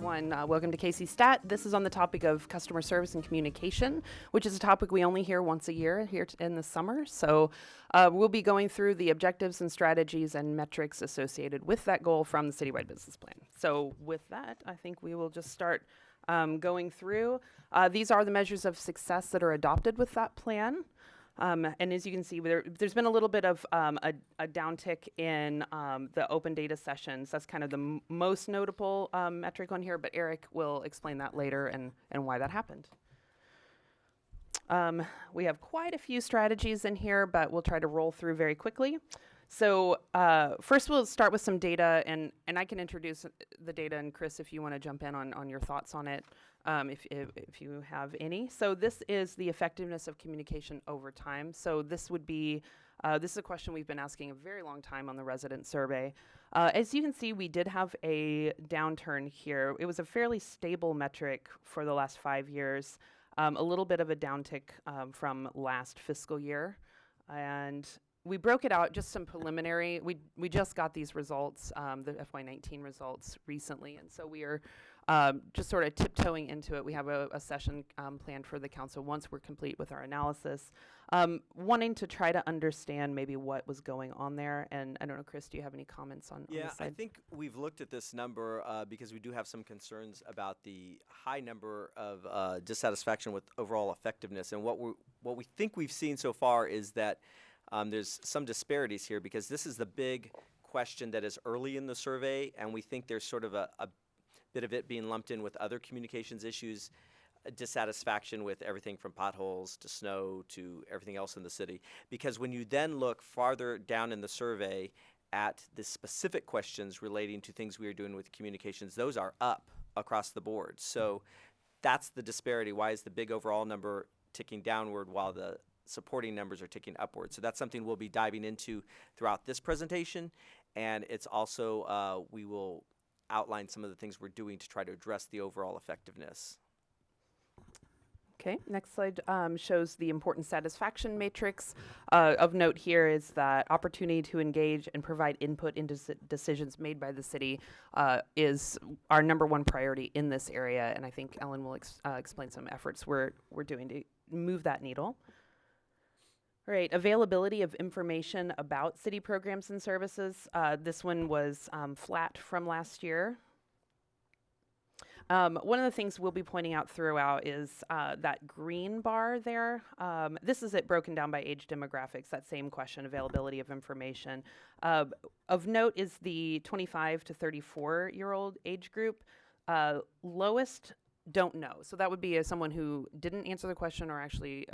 everyone. Welcome to KCStat. This is on the topic of customer service and communication, which is a topic we only hear once a year here in the summer. So we'll be going through the objectives and strategies and metrics associated with that goal from the citywide business plan. So with that, I think we will just start going through. These are the measures of success that are adopted with that plan. And as you can see, there's been a little bit of a downtick in the open data sessions. That's kind of the most notable metric on here, but Eric will explain that later and why that happened. We have quite a few strategies in here, but we'll try to roll through very quickly. So first we'll start with some data, and I can introduce the data, and Chris, if you want to jump in on your thoughts on it, if you have any. So this is the effectiveness of communication over time. So this would be, this is a question we've been asking a very long time on the resident survey. As you can see, we did have a downturn here. It was a fairly stable metric for the last 5 years, a little bit of a downtick from last fiscal year. And we broke it out, just some preliminary. We just got these results, the FY19 results recently, and so we are just sort of tiptoeing into it. We have a session planned for the council once we're complete with our analysis, wanting to try to understand maybe what was going on there. And I don't know, Chris, do you have any comments on this side? I think we've looked at this number because we do have some concerns about the high number of dissatisfaction with overall effectiveness. And what we think we've seen so far is that there's some disparities here, because this is the big question that is early in the survey, and we think there's sort of a bit of it being lumped in with other communications issues, dissatisfaction with everything from potholes to snow to everything else in the city. Because when you then look farther down in the survey at the specific questions relating to things we are doing with communications, those are up across the board. So that's the disparity. Why is the big overall number ticking downward while the supporting numbers are ticking upward? So that's something we'll be diving into throughout this presentation, and it's also we will outline some of the things we're doing to try to address the overall effectiveness. Okay, next slide shows the important satisfaction matrix. Of note here is that opportunity to engage and provide input into decisions made by the city is our number one priority in this area, and I think Ellen will explain some efforts we're doing to move that needle. All right, availability of information about city programs and services. This one was flat from last year. One of the things we'll be pointing out throughout is that green bar there. This is it broken down by age demographics, that same question, availability of information. Of note is the 25 to 34-year-old age group. Lowest, don't know. So that would be someone who didn't answer the question or actually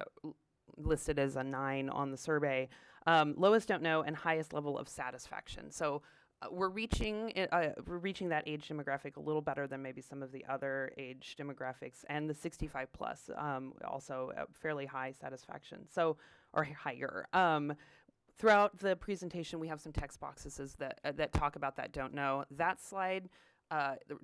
listed as a 9 on the survey. Lowest don't know, and highest level of satisfaction. So we're reaching that age demographic a little better than maybe some of the other age demographics, and the 65 plus also fairly high satisfaction. So, or higher. Throughout the presentation, we have some text boxes that talk about that don't know. That slide,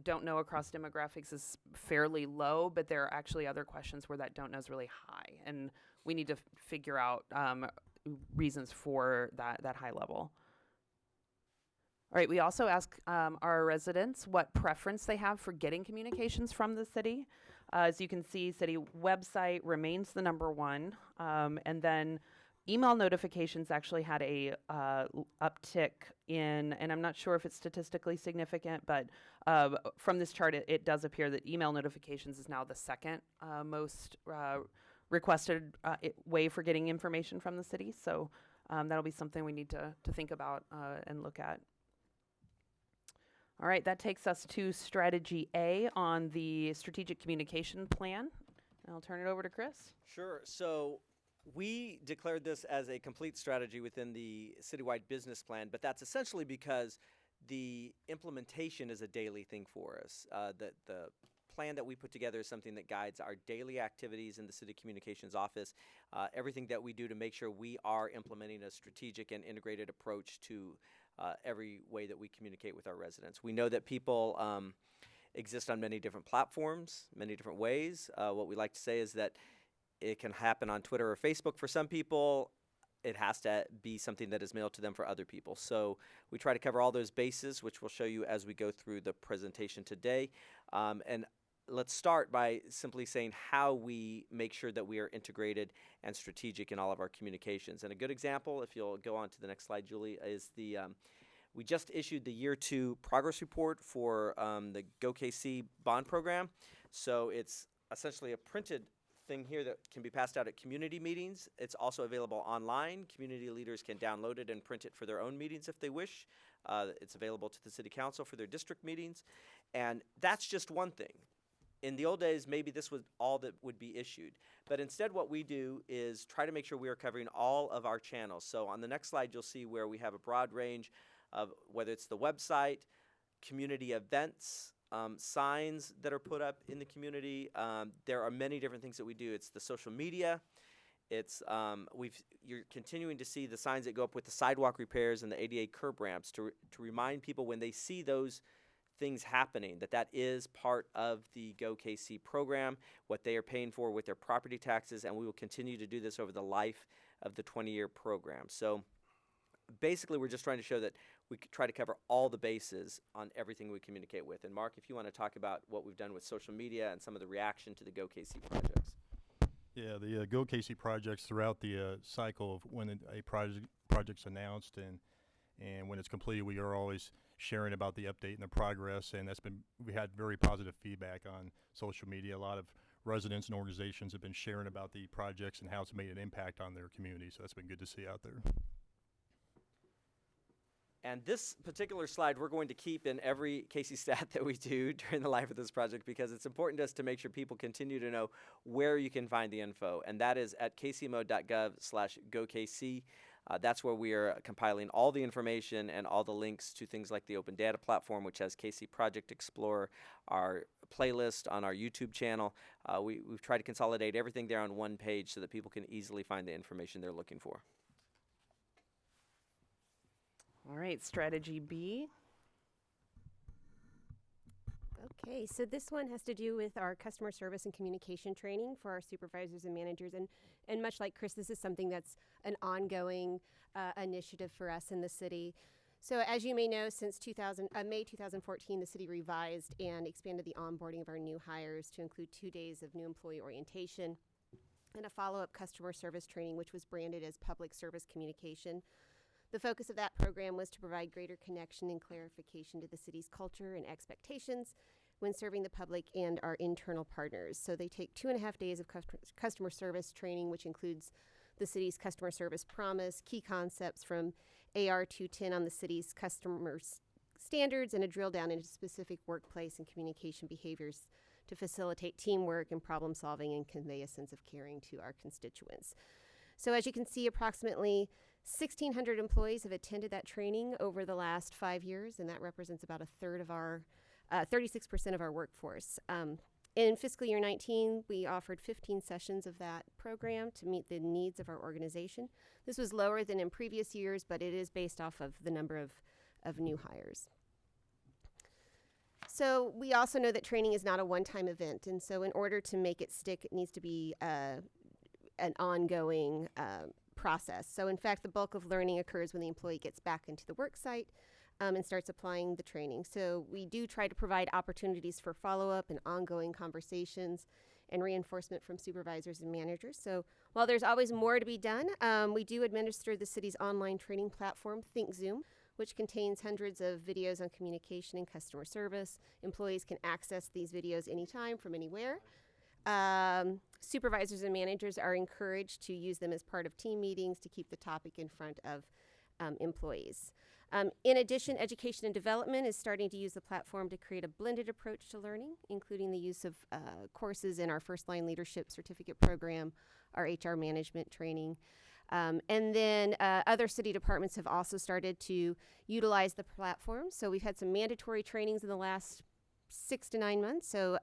don't know across demographics, is fairly low, but there are actually other questions where that don't know is really high, and we need to figure out reasons for that high level. All right, we also ask our residents what preference they have for getting communications from the city. As you can see, city website remains the number one, and then email notifications actually had a uptick in, and I'm not sure if it's statistically significant, but from this chart, it does appear that email notifications is now the second most requested way for getting information from the city. So that'll be something we need to think about and look at. All right, that takes us to strategy A on the strategic communication plan. I'll turn it over to Chris. Sure. So we declared this as a complete strategy within the citywide business plan, but that's essentially because the implementation is a daily thing for us. The plan that we put together is something that guides our daily activities in the city communications office, everything that we do to make sure we are implementing a strategic and integrated approach to every way that we communicate with our residents. We know that people exist on many different platforms, many different ways. What we like to say is that it can happen on Twitter or Facebook for some people. it has to be something that is mailed to them for other people. So we try to cover all those bases, which we'll show you as we go through the presentation today. And let's start by simply saying how we make sure that we are integrated and strategic in all of our communications. And a good example, if you'll go on to the next slide, Julie, is we just issued the year 2 progress report for the GoKC bond program. So it's essentially a printed thing here that can be passed out at community meetings. It's also available online. Community leaders can download it and print it for their own meetings if they wish. It's available to the city council for their district meetings. And that's just one thing. In the old days, maybe this was all that would be issued. But instead what we do is try to make sure we are covering all of our channels. So on the next slide, you'll see where we have a broad range of whether it's the website, community events, signs that are put up in the community. There are many different things that we do. It's the social media. It's you're continuing to see the signs that go up with the sidewalk repairs and the ADA curb ramps to remind people when they see those things happening that is part of the GoKC program, what they are paying for with their property taxes, and we will continue to do this over the life of the 20-year program. So basically, we're just trying to show that we try to cover all the bases on everything we communicate with. And Mark, if you want to talk about what we've done with social media and some of the reaction to the GoKC projects. Yeah, the GoKC projects throughout the cycle of when a project's announced and when it's completed, we are always sharing about the update and the progress, and we had very positive feedback on social media. A lot of residents and organizations have been sharing about the projects and how it's made an impact on their community, so that's been good to see out there. And this particular slide we're going to keep in every KCStat that we do during the life of this project because it's important to us to make sure people continue to know where you can find the info. And that is at kcmo.gov/GoKC. That's where we are compiling all the information and all the links to things like the Open Data Platform, which has KC Project Explorer, our playlist on our YouTube channel. We've tried to consolidate everything there on one page so that people can easily find the information they're looking for. All right, strategy B. Okay, so this one has to do with our customer service and communication training for our supervisors and managers. And much like Chris, this is something that's an ongoing initiative for us in the city. So as you may know, since May 2014, the city revised and expanded the onboarding of our new hires to include 2 days of new employee orientation and a follow-up customer service training, which was branded as public service communication. The focus of that program was to provide greater connection and clarification to the city's culture and expectations when serving the public and our internal partners. So they take 2.5 days of customer service training, which includes the city's customer service promise, key concepts from AR 210 on the city's customer standards, and a drill down into specific workplace and communication behaviors to facilitate teamwork and problem solving and convey a sense of caring to our constituents. So as you can see, approximately 1,600 employees have attended that training over the last 5 years, and that represents about 36% of our workforce. In fiscal year 19, we offered 15 sessions of that program to meet the needs of our organization. This was lower than in previous years, but it is based off of the number of new hires. So we also know that training is not a one-time event, and so in order to make it stick, it needs to be an ongoing process. So in fact, the bulk of learning occurs when the employee gets back into the work site and starts applying the training. So we do try to provide opportunities for follow-up and ongoing conversations and reinforcement from supervisors and managers. So while there's always more to be done, we do administer the city's online training platform, ThinkZoom, which contains hundreds of videos on communication and customer service. Employees can access these videos anytime from anywhere. Supervisors and managers are encouraged to use them as part of team meetings to keep the topic in front of employees. In addition, education and development is starting to use the platform to create a blended approach to learning, including the use of courses in our First Line Leadership Certificate Program, our HR management training. And then other city departments have also started to utilize the platform. So we've had some mandatory trainings in the last 6 to 9 months. So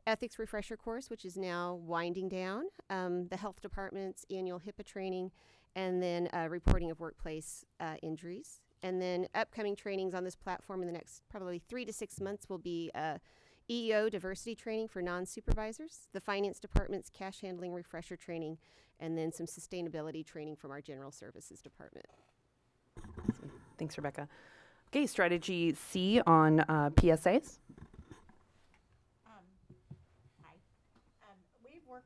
ethics refresher course, which is now winding down, the health department's annual HIPAA training, and then reporting of workplace injuries. And then upcoming trainings on this platform in the next probably 3 to 6 months will be EEO diversity training for non-supervisors, the finance department's cash handling refresher training, and then some sustainability training from our general services department. Thanks, Rebecca. Okay, strategy C on PSAs. Hi. We've worked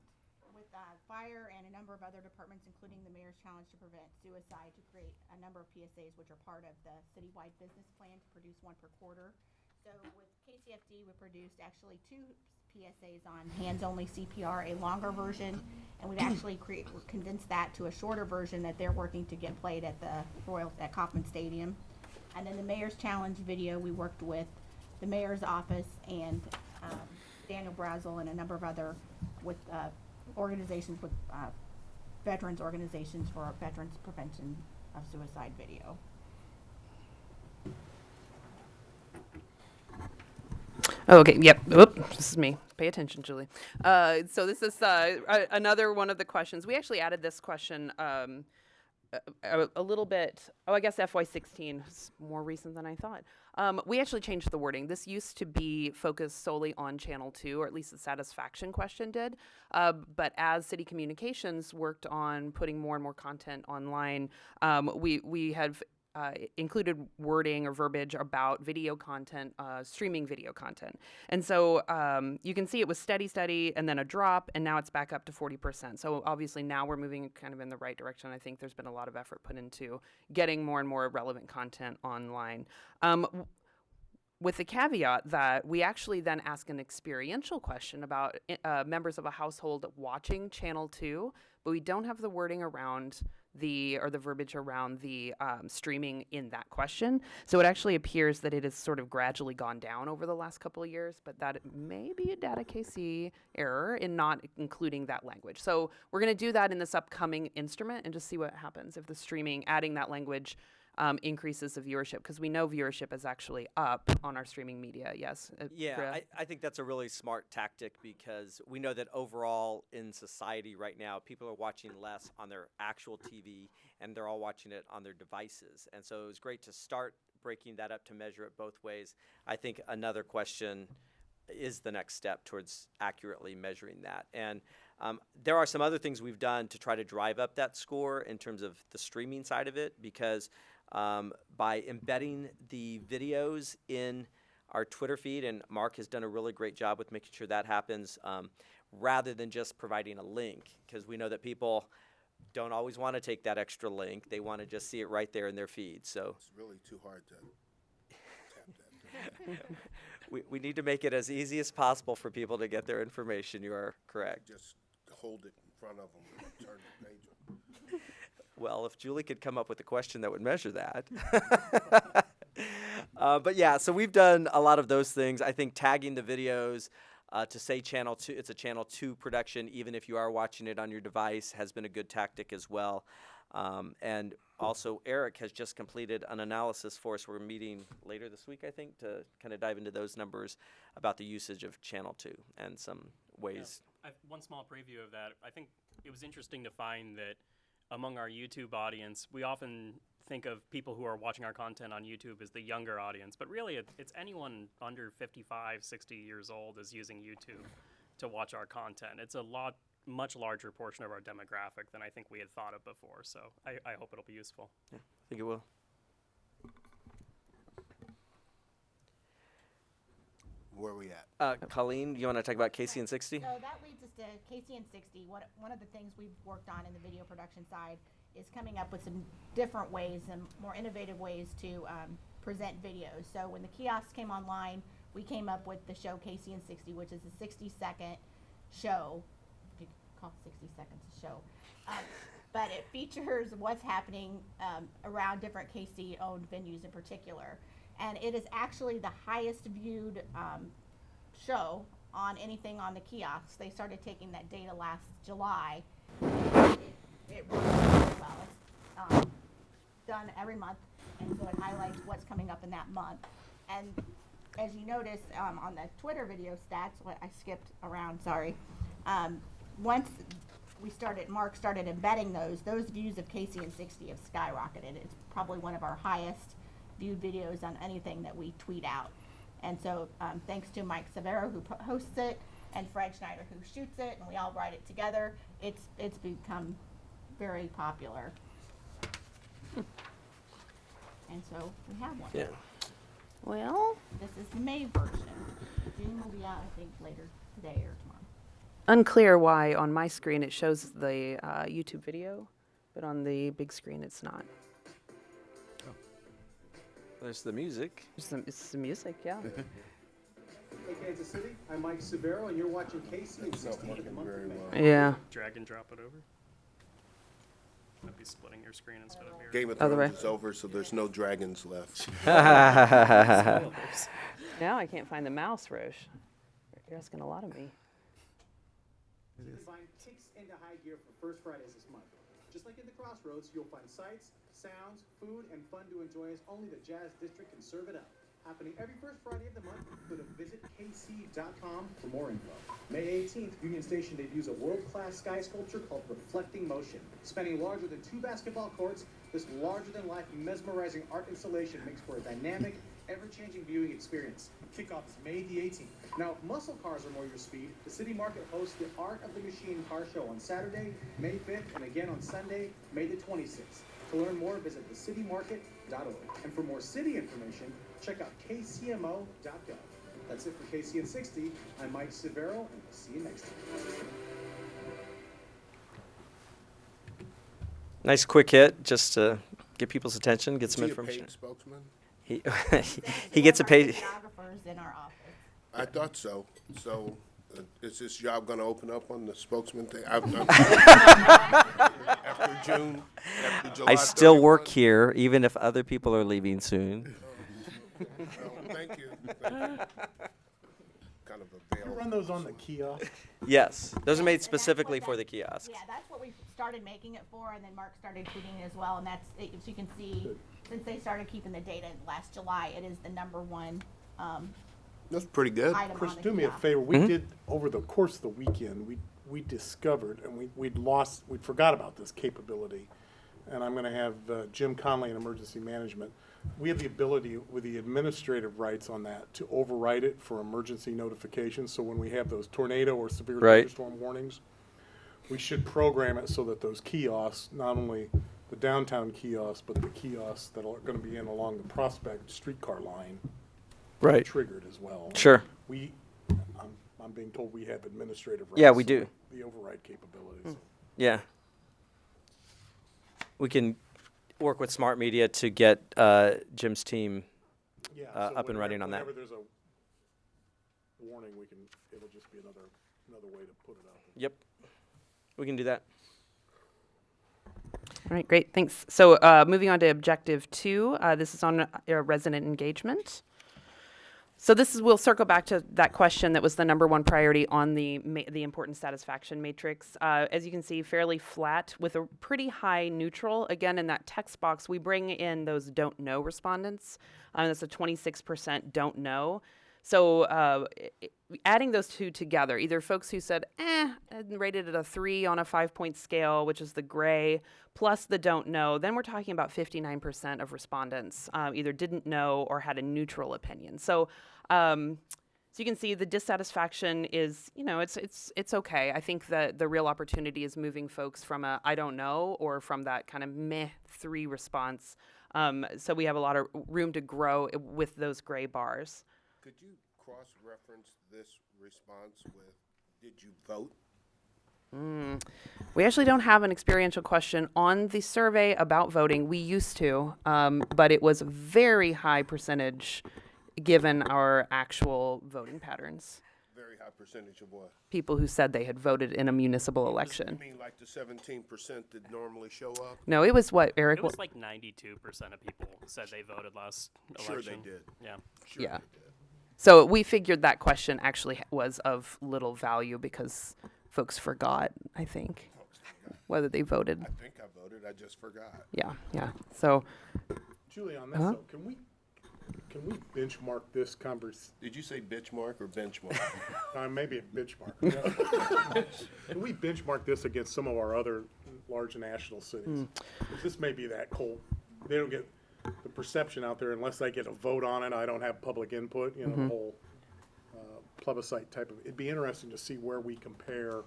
with fire and a number of other departments, including the Mayor's Challenge to Prevent Suicide, to create a number of PSAs, which are part of the citywide business plan to produce one per quarter. So with KCFD, we produced actually 2 PSAs on hands-only CPR, a longer version, and we've actually condensed that to a shorter version that they're working to get played at the at Kauffman Stadium. And then the Mayor's Challenge video, we worked with the Mayor's office and Daniel Brazel and a number of other with organizations with veterans organizations for veterans prevention of suicide video. Oh, okay, yep. Oop, this is me. Pay attention, Julie. So this is another one of the questions. We actually added this question a little bit, I guess FY16 is more recent than I thought. We actually changed the wording. This used to be focused solely on Channel 2, or at least the satisfaction question did. But as City Communications worked on putting more and more content online, we have included wording or verbiage about video content, streaming video content. And so you can see it was steady, and then a drop, and now it's back up to 40%. So obviously now we're moving kind of in the right direction. I think there's been a lot of effort put into getting more and more relevant content online. With the caveat that we actually then ask an experiential question about members of a household watching Channel 2, but we don't have the wording around the verbiage around the streaming in that question. So it actually appears that it has sort of gradually gone down over the last couple of years, but that may be a DataKC error in not including that language. So we're going to do that in this upcoming instrument and just see what happens if the streaming, adding that language increases the viewership, because we know viewership is actually up on our streaming media. Yes. Yeah, I think that's a really smart tactic, because we know that overall in society right now, people are watching less on their actual TV and they're all watching it on their devices. And so it was great to start breaking that up to measure it both ways. I think another question is the next step towards accurately measuring that. And there are some other things we've done to try to drive up that score in terms of the streaming side of it, because by embedding the videos in our Twitter feed, and Mark has done a really great job with making sure that happens, rather than just providing a link, because we know that people don't always want to take that extra link. They want to just see it right there in their feed. So it's really too hard to tap that. we need to make it as easy as possible for people to get their information. You are correct. Just hold it in front of them and turn the page on. Well, if Julie could come up with a question that would measure that. But yeah, so we've done a lot of those things. I think tagging the videos to say Channel 2, it's a Channel 2 production, even if you are watching it on your device, has been a good tactic as well. And also, Eric has just completed an analysis for us. We're meeting later this week, I think, to kind of dive into those numbers about the usage of Channel 2 and some ways. Yeah, one small preview of that. I think it was interesting to find that among our YouTube audience, we often think of people who are watching our content on YouTube as the younger audience, but really it's anyone under 55, 60 years old is using YouTube to watch our content. It's a much larger portion of our demographic than I think we had thought of before, so I hope it'll be useful. Yeah, I think it will. Where are we at? Colleen, you want to talk about KC and 60? So that leads us to KC and 60. One of the things we've worked on in the video production side is coming up with some different ways and more innovative ways to present videos. So when the kiosks came online, we came up with the show KC and 60, which is a 60-second show. You could call it 60 seconds a show. But it features what's happening around different KC-owned venues in particular. And it is actually the highest viewed show on anything on the kiosks. They started taking that data last July. It really well. It's done every month, and so it highlights what's coming up in that month. And as you notice on the Twitter video stats, what I skipped around, sorry. Once Mark started embedding those views of KC and 60 have skyrocketed. It's probably one of our highest viewed videos on anything that we tweet out. And so thanks to Mike Severo, who hosts it, and Fred Schneider, who shoots it, and we all write it together, it's become very popular. And so we have one. Yeah. Well, This is the May version. June will be out, I think, later today or tomorrow. unclear why on my screen it shows the YouTube video, but on the big screen it's not. There's the music. It's the music, yeah. Hey, Kansas City, I'm Mike Severo, and you're watching KC It's not 16 working the month very of May. well. Yeah. Drag and drop it over. Might be splitting your screen instead of mirroring. Game of Other Thrones way. is over, so there's no dragons left. Spoilers. Now I can't find the mouse, Roche. You're asking a lot of me. Design kicks into high gear for First Fridays this month. Just like in the Crossroads, you'll find sights, sounds, food, and fun to enjoy as only the Jazz District can serve it up. Happening every first Friday of the month. Go to visitkc.com for more info. May 18th, Union Station debuts a world-class sky sculpture called Reflecting Motion. Spanning larger than 2 basketball courts, this larger-than-life mesmerizing art installation makes for a dynamic, ever-changing viewing experience. Kickoff is May the 18th. Now, if muscle cars are more your speed, the City Market hosts the Art of the Machine car show on Saturday, May 5th, and again on Sunday, May the 26th. To learn more, visit thecitymarket.org. And for more city information, check out kcmo.gov. That's it for KC and 60. I'm Mike Severo, and we'll see you next time. Nice quick hit, just to get people's attention, get some Is he a information. paid spokesman? He He's he gets a one of our pay. videographers in our office. I thought so. So, is this job going to open up on the spokesman thing? After June, after July I still 31? work here, even if other people are leaving soon. Well, thank you. Kind of a veil. Run those on the kiosk. Yes, those are made And that's what specifically for the that- kiosks. Yeah, that's what we started making it for, and then Mark started shooting it as well, and that's, as you can see, since they started keeping the data last July, it is the #1 That's pretty good. item Chris, on the do me a kiosk. favor. We did, over the course of the weekend, we discovered, and we'd forgot about this capability. And I'm gonna have Jim Conley in Emergency Management. We have the ability, with the administrative rights on that, to override it for emergency notifications. So when we have those tornado or severe Right. thunderstorm warnings, we should program it so that those kiosks, not only the downtown kiosks, but the kiosks that are gonna be in along the Prospect streetcar line, Right. triggered as well. Sure. I'm being told we have administrative rights. Yeah, we so do. The override capabilities. Yeah. We can work with Smart Media to get Jim's team. Yeah, up and whenever- running on that. Whenever there's a warning, it'll just be another way to put it out there. Yep. We can do that. All right, great, thanks. So moving on to objective 2, this is on resident engagement. So we'll circle back to that question that was the #1 priority on the important satisfaction matrix. As you can see, fairly flat with a pretty high neutral. Again, in that text box, we bring in those don't know respondents. That's a 26% don't know. So adding those two together, either folks who said, and rated it a 3 on a 5-point scale, which is the gray, plus the don't know, then we're talking about 59% of respondents either didn't know or had a neutral opinion. So you can see the dissatisfaction is, it's okay. I think that the real opportunity is moving folks from a I don't know or from that kind of meh 3 response. So we have a lot of room to grow with those gray bars. Could you cross-reference this response with, did you vote? We actually don't have an experiential question on the survey about voting. We used to, but it was a very high percentage given our actual voting patterns. Very high percentage of what? People who said they had voted in a municipal election. You mean like the 17% that normally show up? No, it was what, Eric? It was like 92% of people said they voted last Sure election. they did. Yeah. Sure Yeah. they did. So we figured that question actually was of little value because folks forgot, I think, whether they voted. I think I voted, I just forgot. Yeah. So Julie, on this, Uh-huh. note, can we benchmark this conversation? Did you say bitchmark or benchmark? Maybe a benchmark. Can we benchmark this against some of our other large national cities? 'Cause this may be that cold. They don't get the perception out there, unless I get a vote on it, I don't have public input, you know, the whole plebiscite type of, it'd be interesting to see where we compare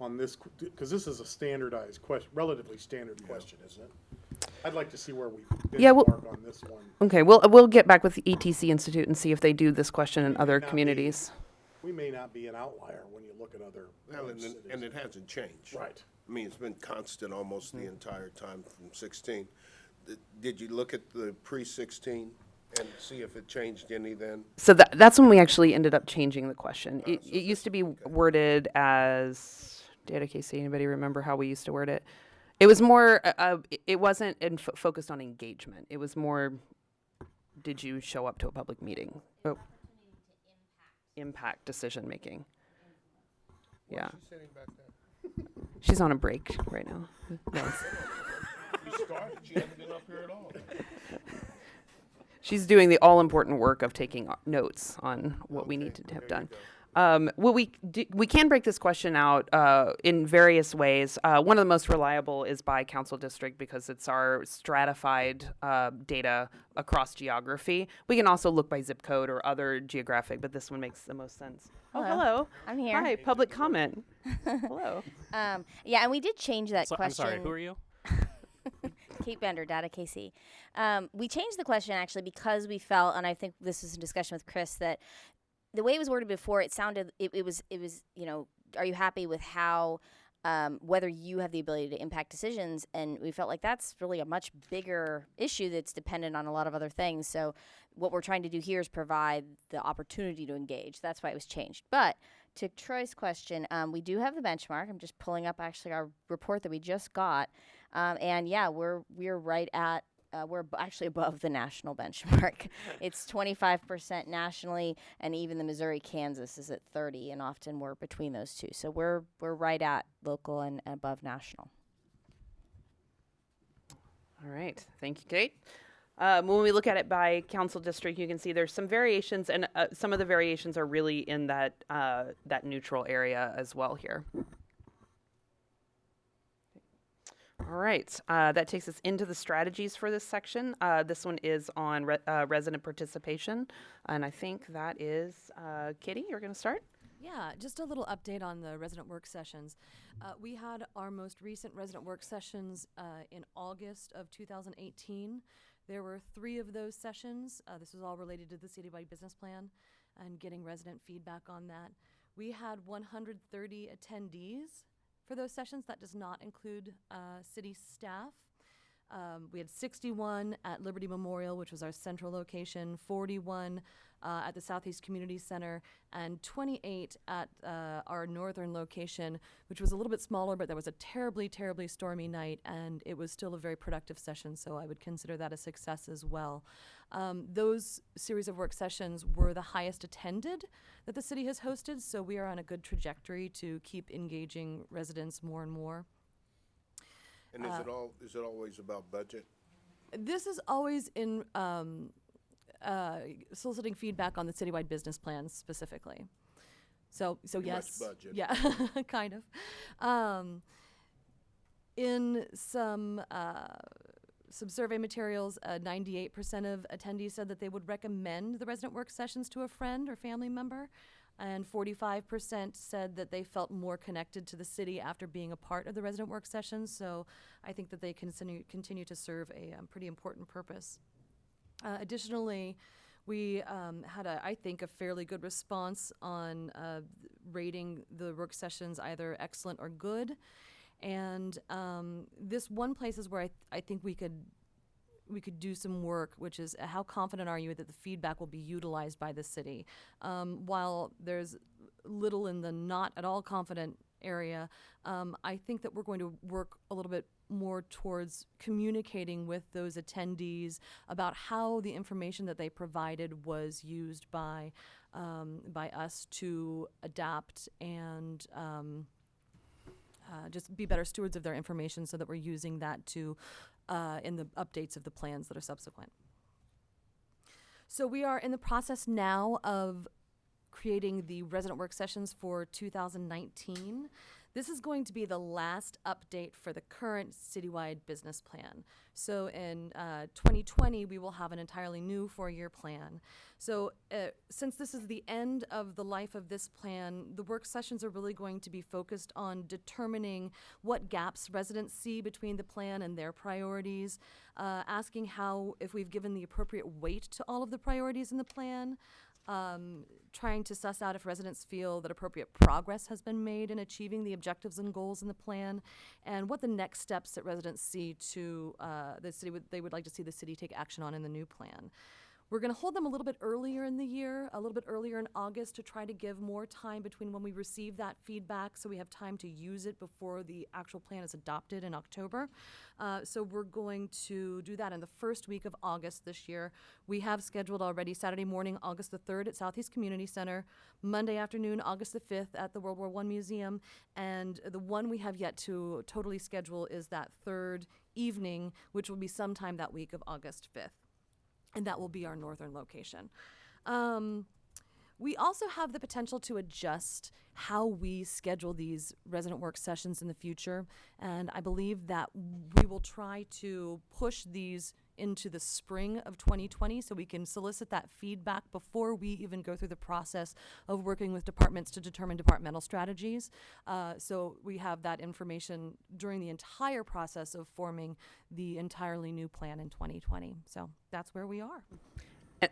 on this, because this is a standardized question, relatively standard question, isn't it? I'd like to see where we Yeah, well- benchmark on this one. Okay, we'll get back with the ETC Institute and see if they do this question in We other may not be- communities. We may not be an outlier when you look at other Well, cities. and it hasn't changed. Right. I mean, it's been constant almost the entire time from 16. Did you look at the pre-16 and see if it changed any then? So that's when we actually ended up changing the question. It used to be worded as DataKC. Anybody remember how we used to word it? It was more. It wasn't focused on engagement. It was more. Did you show up to a public meeting? Oh. Impact decision making. Yeah. What's she saying back there? She's on a break right now. No. You started, she hasn't been up here at all. She's doing the all-important work of taking notes on what we need to have done. Well, we can break this question out in various ways. One of the most reliable is by council district because it's our stratified data across geography. We can also look by zip code or other geographic, but this one makes the most sense. Hello. Oh, hello. I'm here. Hi, public comment. Hello. Yeah, and we did change that So, I'm question. sorry, who are you? Kate Bender, DataKC. We changed the question actually because we felt, and I think this was a discussion with Chris, that the way it was worded before, it sounded, it was, you know, are you happy with how, whether you have the ability to impact decisions? And we felt like that's really a much bigger issue that's dependent on a lot of other things. So what we're trying to do here is provide the opportunity to engage. That's why it was changed. But to Troy's question, we do have the benchmark. I'm just pulling up actually our report that we just got. And yeah, we're right at, we're actually above the national benchmark. It's 25% nationally, and even the Missouri-Kansas is at 30, and often we're between those two. So we're right at local and above national. All right. Thank you, Kate. When we look at it by council district, you can see there's some variations, and some of the variations are really in that that neutral area as well here. All right, that takes us into the strategies for this section. This one is on resident participation, and I think that is Kitty, you're going to start? Yeah, just a little update on the resident work sessions. We had our most recent resident work sessions in August of 2018. There were 3 of those sessions. This was all related to the citywide business plan and getting resident feedback on that. We had 130 attendees for those sessions. That does not include city staff. We had 61 at Liberty Memorial, which was our central location, 41 at the Southeast Community Center, and 28 at our northern location, which was a little bit smaller, but there was a terribly, terribly stormy night, and it was still a very productive session, so I would consider that a success as well. Those series of work sessions were the highest attended that the city has hosted, so we are on a good trajectory to keep engaging residents more and more. And is it always about budget? This is always in soliciting feedback on the citywide business plans specifically. So yes, much budget. yeah, kind of. In some survey materials, 98% of attendees said that they would recommend the resident work sessions to a friend or family member, and 45% said that they felt more connected to the city after being a part of the resident work sessions. So I think that they continue to serve a pretty important purpose. Additionally, we had, I think, a fairly good response on rating the work sessions either excellent or good. And this one place is where I think we could do some work, which is how confident are you that the feedback will be utilized by the city? While there's little in the not at all confident area, I think that we're going to work a little bit more towards communicating with those attendees about how the information that they provided was used by us to adapt and just be better stewards of their information, so that we're using that to in the updates of the plans that are subsequent. So we are in the process now of creating the resident work sessions for 2019. This is going to be the last update for the current citywide business plan. So in 2020, we will have an entirely new 4-year plan. So since this is the end of the life of this plan, the work sessions are really going to be focused on determining what gaps residents see between the plan and their priorities, asking how, if we've given the appropriate weight to all of the priorities in the plan, trying to suss out if residents feel that appropriate progress has been made in achieving the objectives and goals in the plan, and what the next steps that residents see to they would like to see the city take action on in the new plan. We're going to hold them a little bit earlier in the year, a little bit earlier in August, to try to give more time between when we receive that feedback so we have time to use it before the actual plan is adopted in October. So we're going to do that in the first week of August this year. We have scheduled already Saturday morning, August the 3rd at Southeast Community Center, Monday afternoon, August the 5th at the World War I Museum, and the one we have yet to totally schedule is that third evening, which will be sometime that week of August 5th. And that will be our northern location. We also have the potential to adjust how we schedule these resident work sessions in the future. And I believe that we will try to push these into the spring of 2020 so we can solicit that feedback before we even go through the process of working with departments to determine departmental strategies. So we have that information during the entire process of forming the entirely new plan in 2020. So that's where we are.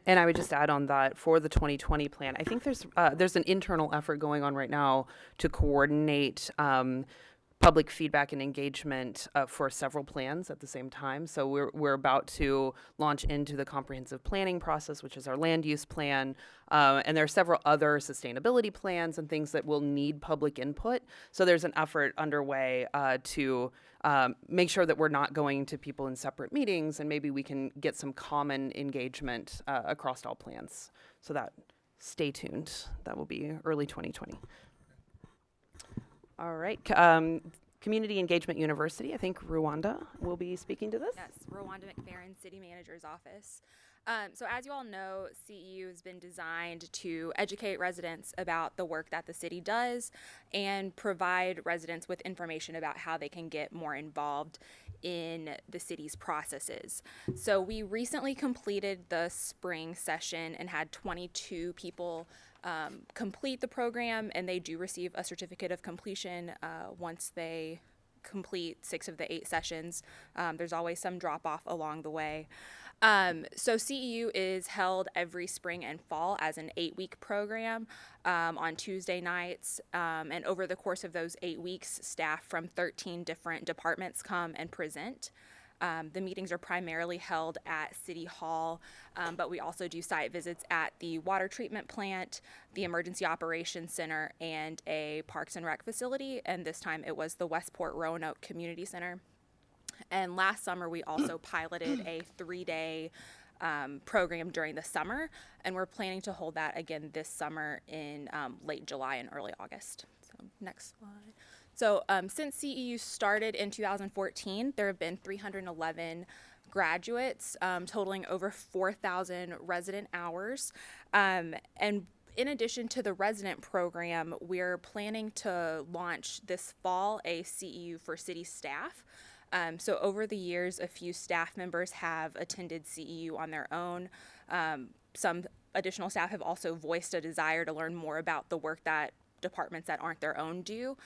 And I would just add on that for the 2020 plan, I think there's an internal effort going on right now to coordinate public feedback and engagement for several plans at the same time. So we're about to launch into the comprehensive planning process, which is our land use plan, and there are several other sustainability plans and things that will need public input. So there's an effort underway to make sure that we're not going to people in separate meetings, and maybe we can get some common engagement across all plans. So that, stay tuned. That will be early 2020. All right. Community Engagement University, I think Rwanda will be speaking to this. Yes, Rwanda McFerrin, City Manager's Office. So as you all know, CEU has been designed to educate residents about the work that the city does and provide residents with information about how they can get more involved in the city's processes. So we recently completed the spring session and had 22 people complete the program, and they do receive a certificate of completion once they complete 6 of the 8 sessions. There's always some drop off along the way. So CEU is held every spring and fall as an 8-week program on Tuesday nights. And over the course of those 8 weeks, staff from 13 different departments come and present. The meetings are primarily held at City Hall, but we also do site visits at the water treatment plant, the Emergency Operations Center, and a Parks and Rec facility. And this time it was the Westport Roanoke Community Center. And last summer, we also piloted a 3-day program during the summer, and we're planning to hold that again this summer in late July and early August. So next slide. So since CEU started in 2014, there have been 311 graduates, totaling over 4,000 resident hours. And in addition to the resident program, we're planning to launch this fall a CEU for city staff. So over the years, a few staff members have attended CEU on their own. Some additional staff have also voiced a desire to learn more about the work that departments that aren't their own do.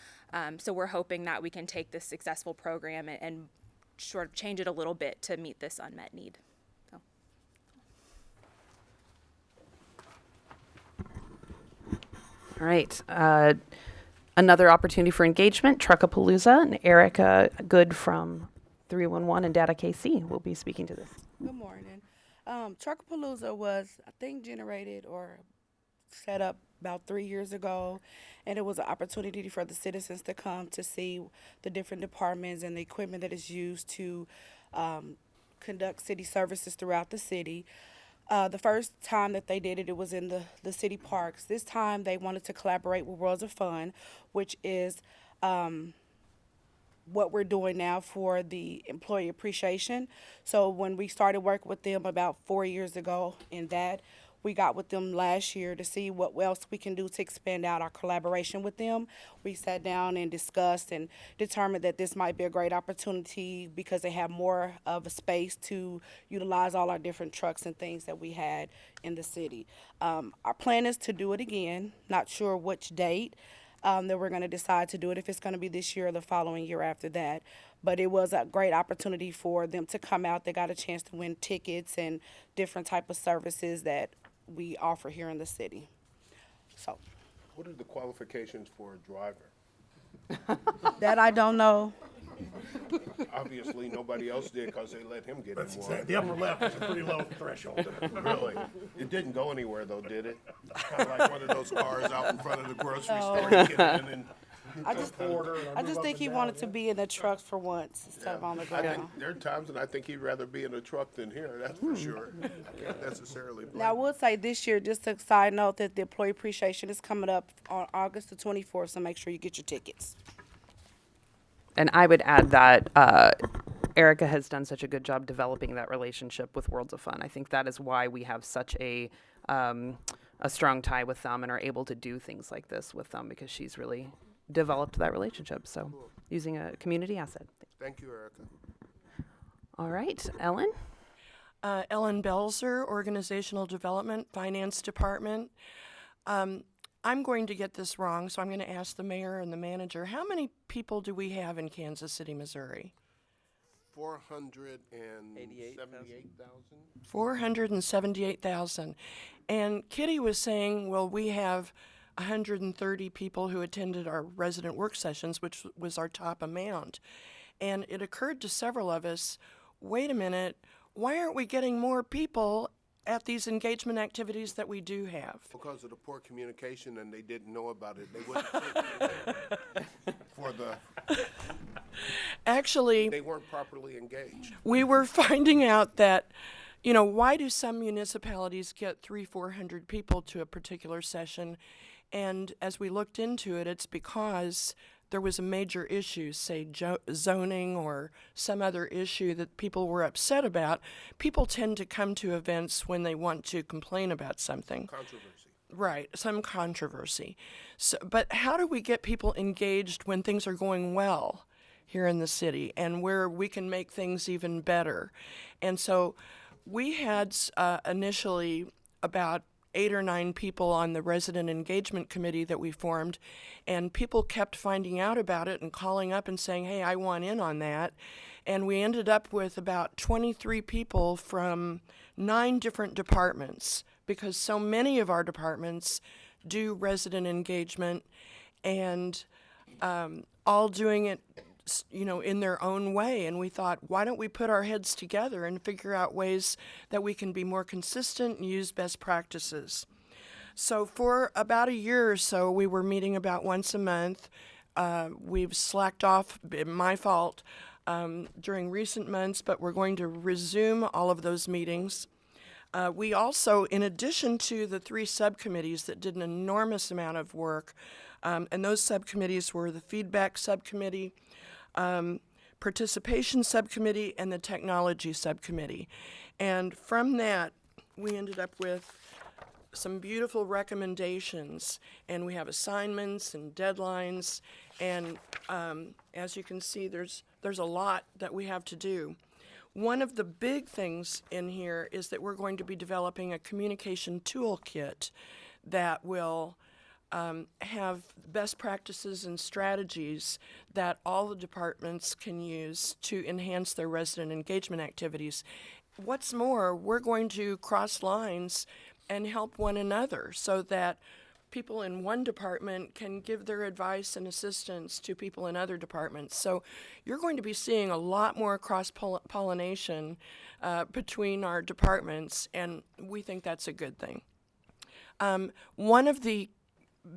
So we're hoping that we can take this successful program and sort of change it a little bit to meet this unmet need. So. All right. Another opportunity for engagement, Truckapalooza, and Erica Good from 311 and DataKC will be speaking to this. Good morning. Truckapalooza was, I think, generated or set up about 3 years ago, and it was an opportunity for the citizens to come to see the different departments and the equipment that is used to conduct city services throughout the city. The first time that they did it, it was in the city parks. This time they wanted to collaborate with Worlds of Fun, which is what we're doing now for the employee appreciation. So when we started working with them about 4 years ago in that, we got with them last year to see what else we can do to expand out our collaboration with them. We sat down and discussed and determined that this might be a great opportunity because they have more of a space to utilize all our different trucks and things that we had in the city. Our plan is to do it again, not sure which date. That we're going to decide to do it, if it's going to be this year or the following year after that. But it was a great opportunity for them to come out. They got a chance to win tickets and different type of services that we offer here in the city. So What are the qualifications for a driver? that I don't know. Obviously, nobody else did because they let him get in one. The upper left is a pretty low threshold. Really? It didn't go anywhere though, did it? Kind of like one of those cars out in front of the grocery store. You get in and I just think he wanted to be in the truck for once instead of on the I ground. think there are times when I think he'd rather be in a truck than here, that's for sure. I can't necessarily blame Now, I would say this year, just a side note, that the employee appreciation is coming up on August the 24th, so make sure you get your tickets. And I would add that Erica has done such a good job developing that relationship with Worlds of Fun. I think that is why we have such a strong tie with them and are able to do things like this with them, because she's really developed that relationship. So using a community asset. Thank you, Erica. All right, Ellen? Ellen Belzer, Organizational Development, Finance Department. I'm going to get this wrong, so I'm going to ask the mayor and the manager. How many people do we have in Kansas City, Missouri? 478,000. 478,000. And Kitty was saying, well, we have 130 people who attended our resident work sessions, which was our top amount. And it occurred to several of us, wait a minute, why aren't we getting more people at these engagement activities that we do have? Because of the poor communication and they didn't know about it. They wouldn't for the Actually, they weren't properly engaged. we were finding out that, why do some municipalities get 300-400 people to a particular session? And as we looked into it, it's because there was a major issue, say zoning or some other issue that people were upset about. People tend to come to events when they want to complain about something. Controversy. Right, some controversy. So, but how do we get people engaged when things are going well here in the city and where we can make things even better? And so we had initially about 8 or 9 people on the resident engagement committee that we formed, and people kept finding out about it and calling up and saying, hey, I want in on that. And we ended up with about 23 people from 9 different departments, because so many of our departments do resident engagement and all doing it in their own way. And we thought, why don't we put our heads together and figure out ways that we can be more consistent and use best practices. So for about a year or so, we were meeting about once a month. We've slacked off, my fault, during recent months, but we're going to resume all of those meetings. We also, in addition to the 3 subcommittees that did an enormous amount of work, and those subcommittees were the feedback subcommittee, participation subcommittee, and the technology subcommittee. And from that, we ended up with some beautiful recommendations, and we have assignments and deadlines, and as you can see, there's a lot that we have to do. One of the big things in here is that we're going to be developing a communication toolkit that will have best practices and strategies that all the departments can use to enhance their resident engagement activities. What's more, we're going to cross lines and help one another so that people in one department can give their advice and assistance to people in other departments. So you're going to be seeing a lot more cross-pollination between our departments, and we think that's a good thing. One of the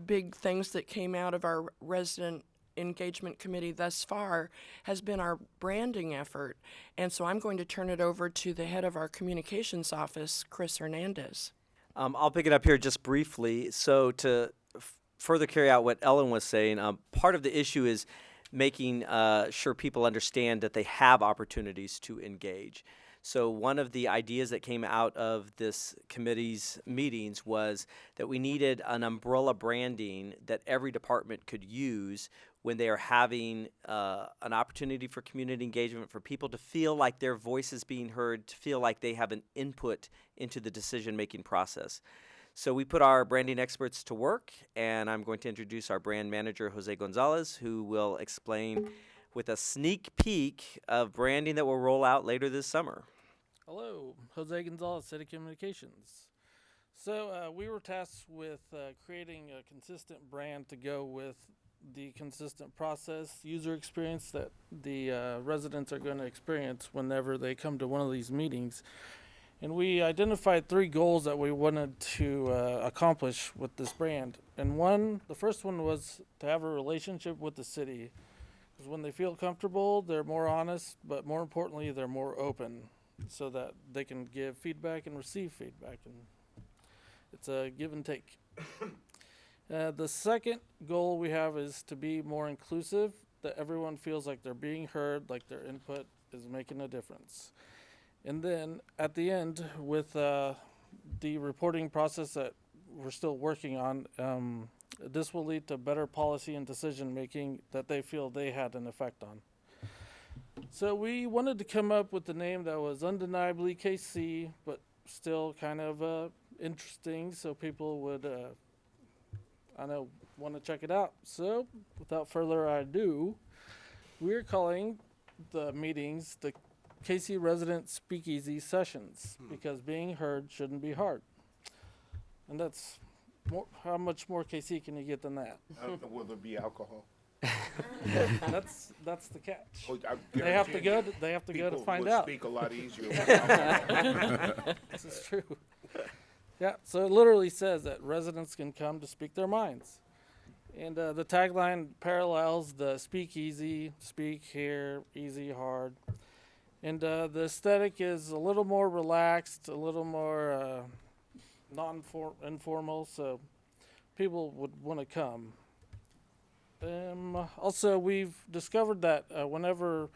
big things that came out of our resident engagement committee thus far has been our branding effort. And so I'm going to turn it over to the head of our communications office, Chris Hernandez. I'll pick it up here just briefly. So to further carry out what Ellen was saying, part of the issue is making sure people understand that they have opportunities to engage. So one of the ideas that came out of this committee's meetings was that we needed an umbrella branding that every department could use when they are having an opportunity for community engagement, for people to feel like their voice is being heard, to feel like they have an input into the decision-making process. So we put our branding experts to work, and I'm going to introduce our brand manager, Jose Gonzalez, who will explain with a sneak peek of branding that will roll out later this summer. Hello, Jose Gonzalez, City Communications. So we were tasked with creating a consistent brand to go with the consistent process, user experience that the residents are going to experience whenever they come to one of these meetings. And we identified 3 goals that we wanted to accomplish with this brand. And the first one was to have a relationship with the city. Because when they feel comfortable, they're more honest, but more importantly, they're more open, so that they can give feedback and receive feedback. And it's a give and take. The second goal we have is to be more inclusive, that everyone feels like they're being heard, like their input is making a difference. And then at the end, with the reporting process that we're still working on, this will lead to better policy and decision making that they feel they had an effect on. So we wanted to come up with a name that was undeniably KC, but still kind of interesting, so people would, want to check it out. So without further ado, we're calling the meetings the KC Resident Speakeasy Sessions, because being heard shouldn't be hard. And that's how much more KC can you get than that? Will there be alcohol? That's the catch. Oh, They have to go to find will out. Speak a lot easier with alcohol. This is true. Yeah, so it literally says that residents can come to speak their minds. And the tagline parallels the speakeasy, speak here, easy, hard. And the aesthetic is a little more relaxed, a little more informal, so people would want to come. Also, we've discovered that whenever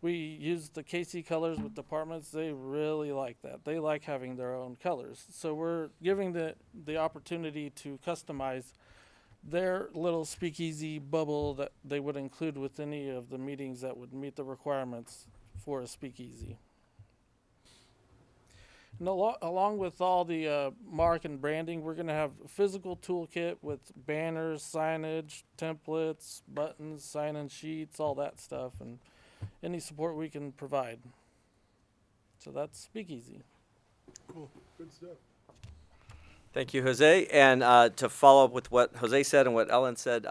we use the KC colors with departments, they really like that. They like having their own colors. So we're giving the opportunity to customize their little speakeasy bubble that they would include with any of the meetings that would meet the requirements for a speakeasy. And along with all the mark and branding, we're going to have a physical toolkit with banners, signage, templates, buttons, sign-in sheets, all that stuff, and any support we can provide. So that's Speakeasy. Cool. Good stuff. Thank you, Jose. And to follow up with what Jose said and what Ellen said,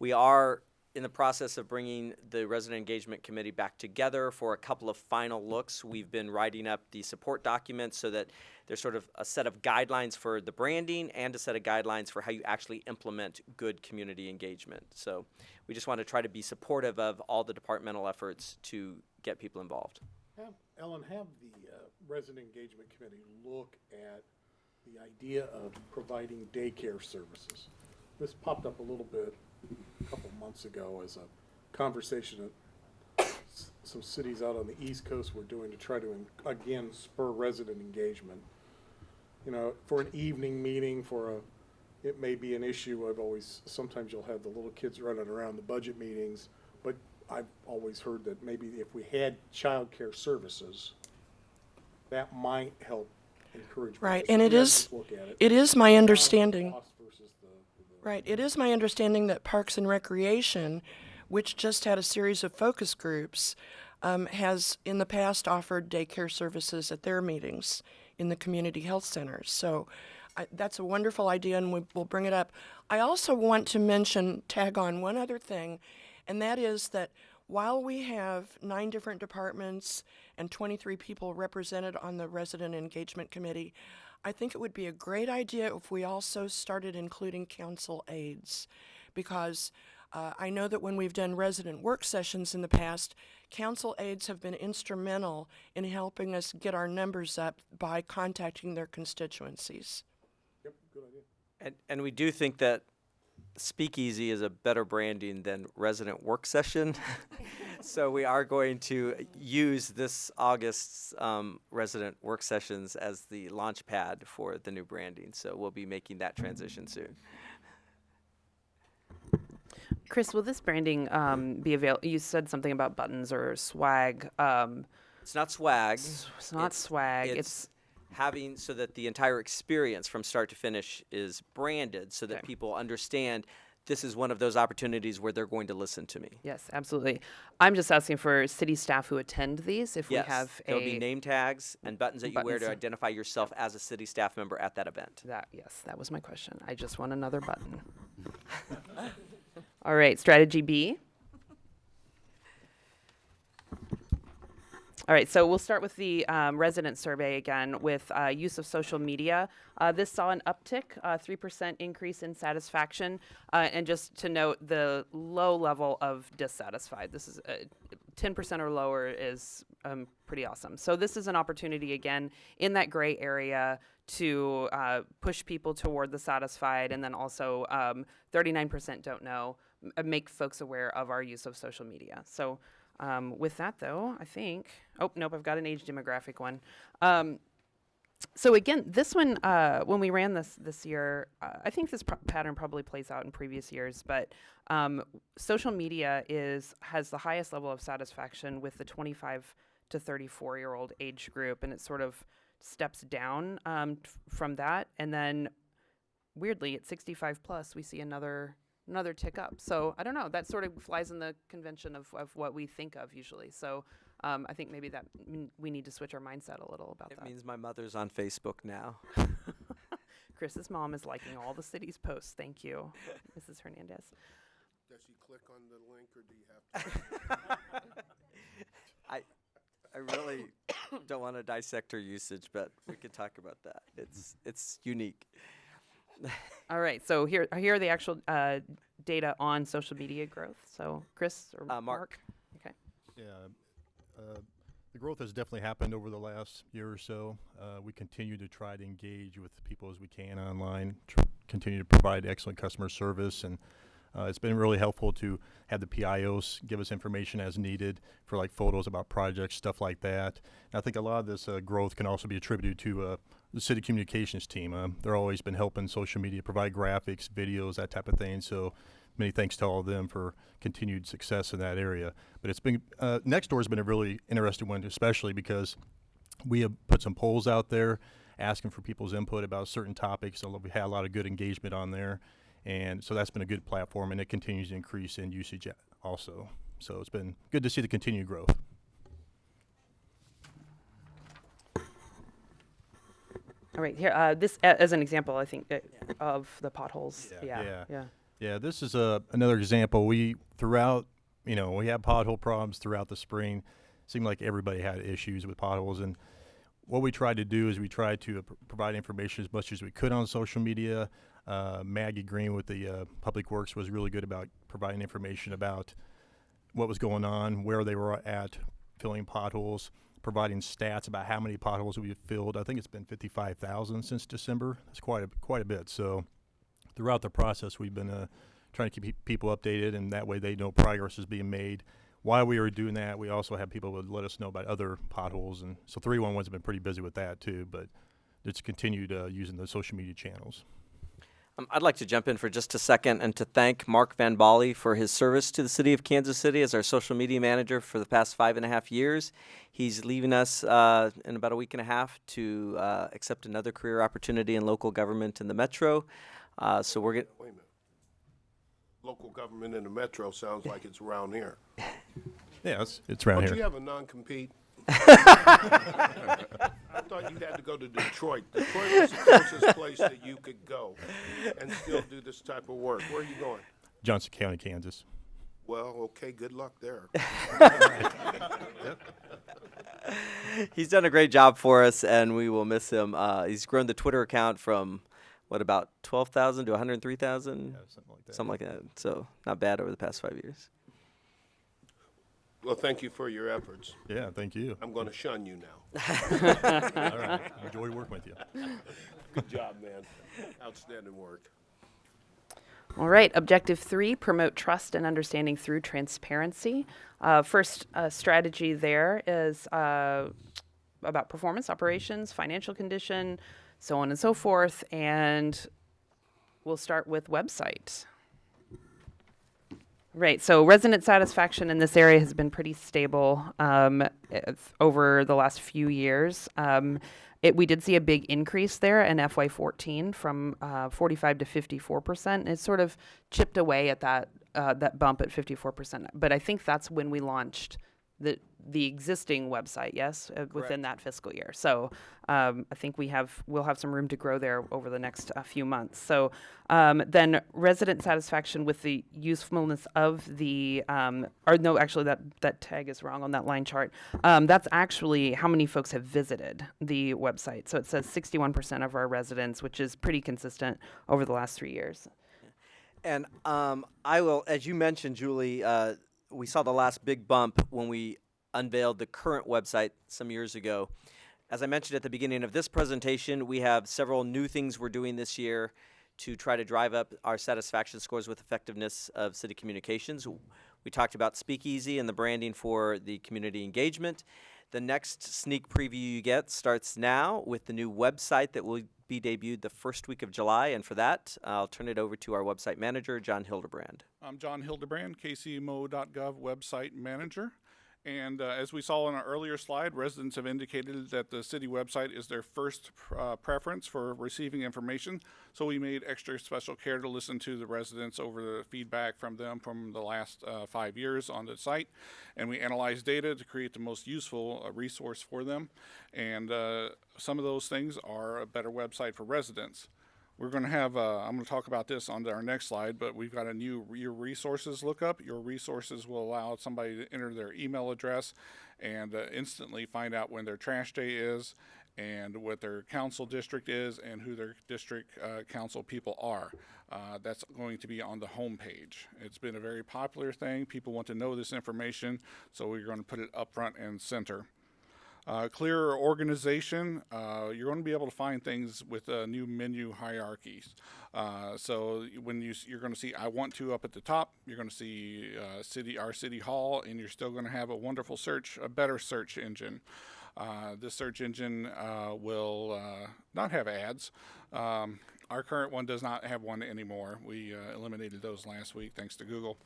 we are in the process of bringing the Resident Engagement Committee back together for a couple of final looks. We've been writing up the support documents so that there's sort of a set of guidelines for the branding and a set of guidelines for how you actually implement good community engagement. So we just want to try to be supportive of all the departmental efforts to get people involved. Ellen, have the Resident Engagement Committee look at the idea of providing daycare services. This popped up a little bit a couple months ago as a conversation that some cities out on the East Coast were doing to try to, again, spur resident engagement. You know, for an evening meeting, it may be an issue. Sometimes you'll have the little kids running around the budget meetings, but I've always heard that maybe if we had child care services, that might help encourage. Right, people. and it is my understanding. Right, it is my understanding that Parks and Recreation, which just had a series of focus groups, has in the past offered daycare services at their meetings in the community health centers. So that's a wonderful idea, and we'll bring it up. I also want to tag on one other thing, and that is that while we have 9 different departments and 23 people represented on the Resident Engagement Committee, I think it would be a great idea if we also started including council aides, because I know that when we've done resident work sessions in the past, council aides have been instrumental in helping us get our numbers up by contacting their constituencies. Yep, good idea. And we do think that Speakeasy is a better branding than resident work session. So we are going to use this August's resident work sessions as the launch pad for the new branding. So we'll be making that transition soon. Chris, will this branding be available? You said something about buttons or swag. It's not swag. It's not swag. It's having so that the entire experience from start to finish is branded so that Okay. people understand this is one of those opportunities where they're going to listen to me. Yes, absolutely. I'm just asking for city staff who attend these if Yes, we have there'll be name tags and buttons that you wear Buttons. to identify yourself as a city staff member at that event. Yes, that was my question. I just want another button. All right, strategy B. All right, so we'll start with the resident survey again with use of social media. This saw an uptick, 3% increase in satisfaction. And just to note, the low level of dissatisfied. This is 10% or lower is pretty awesome. So this is an opportunity, again, in that gray area to push people toward the satisfied, and then also 39% don't know, make folks aware of our use of social media. So with that, though, I think, oh, nope, I've got an age demographic one. So again, this one, when we ran this year, I think this pattern probably plays out in previous years, but social media has the highest level of satisfaction with the 25 to 34-year-old age group, and it sort of steps down from that. And then, weirdly, at 65 plus, we see another tick up. So I don't know, that sort of flies in the convention of what we think of usually. So I think maybe that we need to switch our mindset a little about that. It means my mother's on Facebook now. Chris's mom is liking all the city's posts. Thank you, Mrs. Hernandez. Does she click on the link, or do you have to? I really don't want to dissect her usage, but we could talk about that. It's unique. All right, so here are the actual data on social media growth. So Chris or Mark? Okay. Yeah, the growth has definitely happened over the last year or so. We continue to try to engage with people as we can online, continue to provide excellent customer service, and it's been really helpful to have the PIOs give us information as needed for like photos about projects, stuff like that. And I think a lot of this growth can also be attributed to the city communications team. They're always been helping social media, provide graphics, videos, that type of thing. So many thanks to all of them for continued success in that area. But it's been, Nextdoor has been a really interesting one, especially because we have put some polls out there asking for people's input about certain topics. So we had a lot of good engagement on there. And so that's been a good platform, and it continues to increase in usage also. So it's been good to see the continued growth. All right, here, this as an example, I think, of the potholes. Yeah, this is another example. We have pothole problems throughout the spring. Seemed like everybody had issues with potholes, and what we tried to do is we tried to provide information as much as we could on social media. Maggie Green with the Public Works was really good about providing information about what was going on, where they were at filling potholes, providing stats about how many potholes we have filled. I think it's been 55,000 since December. That's quite a bit. So throughout the process, we've been trying to keep people updated, and that way they know progress is being made. While we were doing that, we also had people who would let us know about other potholes, and so 311's been pretty busy with that too, but it's continued using the social media channels. I'd like to jump in for just a second and to thank Mark Van Bali for his service to the city of Kansas City as our social media manager for the past 5.5 years. He's leaving us in about a week and a half to accept another career opportunity in local government in the metro. So we're going. Wait a minute. Local government in the metro sounds like it's around here. Yeah, it's around Don't here. you have a non-compete? I thought you had to go to Detroit. Detroit was the closest place that you could go and still do this type of work. Where are you going? Johnson County, Kansas. Well, okay, good luck there. He's done a great job for us, and we will miss him. He's grown the Twitter account from, about 12,000 to 103,000? Yeah, something like that. Something like that. So not bad over the past 5 years. Well, thank you for your efforts. Yeah, thank you. I'm going to shun you now. All right. Enjoy working with you. Good job, man. Outstanding work. All right, objective 3, promote trust and understanding through transparency. First strategy there is about performance, operations, financial condition, so on and so forth. And we'll start with website. Right, so resident satisfaction in this area has been pretty stable over the last few years. We did see a big increase there in FY14 from 45 to 54%. It sort of chipped away at that bump at 54%. But I think that's when we launched the existing website, yes, within that fiscal year. So I think we'll have some room to grow there over the next few months. So then resident satisfaction with the usefulness of the, that tag is wrong on that line chart. That's actually how many folks have visited the website. So it says 61% of our residents, which is pretty consistent over the last 3 years. And I will, as you mentioned, Julie, we saw the last big bump when we unveiled the current website some years ago. As I mentioned at the beginning of this presentation, we have several new things we're doing this year to try to drive up our satisfaction scores with effectiveness of city communications. We talked about Speakeasy and the branding for the community engagement. The next sneak preview you get starts now with the new website that will be debuted the first week of July. And for that, I'll turn it over to our website manager, John Hildebrand. I'm John Hildebrand, kcmo.gov website manager. And as we saw on our earlier slide, residents have indicated that the city website is their first preference for receiving information. So we made extra special care to listen to the residents over the feedback from them from the last 5 years on the site. And we analyzed data to create the most useful resource for them. And some of those things are a better website for residents. We're going to have, I'm going to talk about this on our next slide, but we've got a new Your Resources lookup. Your Resources will allow somebody to enter their email address and instantly find out when their trash day is and what their council district is and who their district council people are. That's going to be on the home page. It's been a very popular thing. People want to know this information, so we're going to put it up front and center. Clearer organization, you're going to be able to find things with new menu hierarchies. So when you're going to see I want to up at the top, you're going to see our city hall, and you're still going to have a wonderful search, a better search engine. This search engine will not have ads. Our current one does not have one anymore. We eliminated those last week thanks to Google.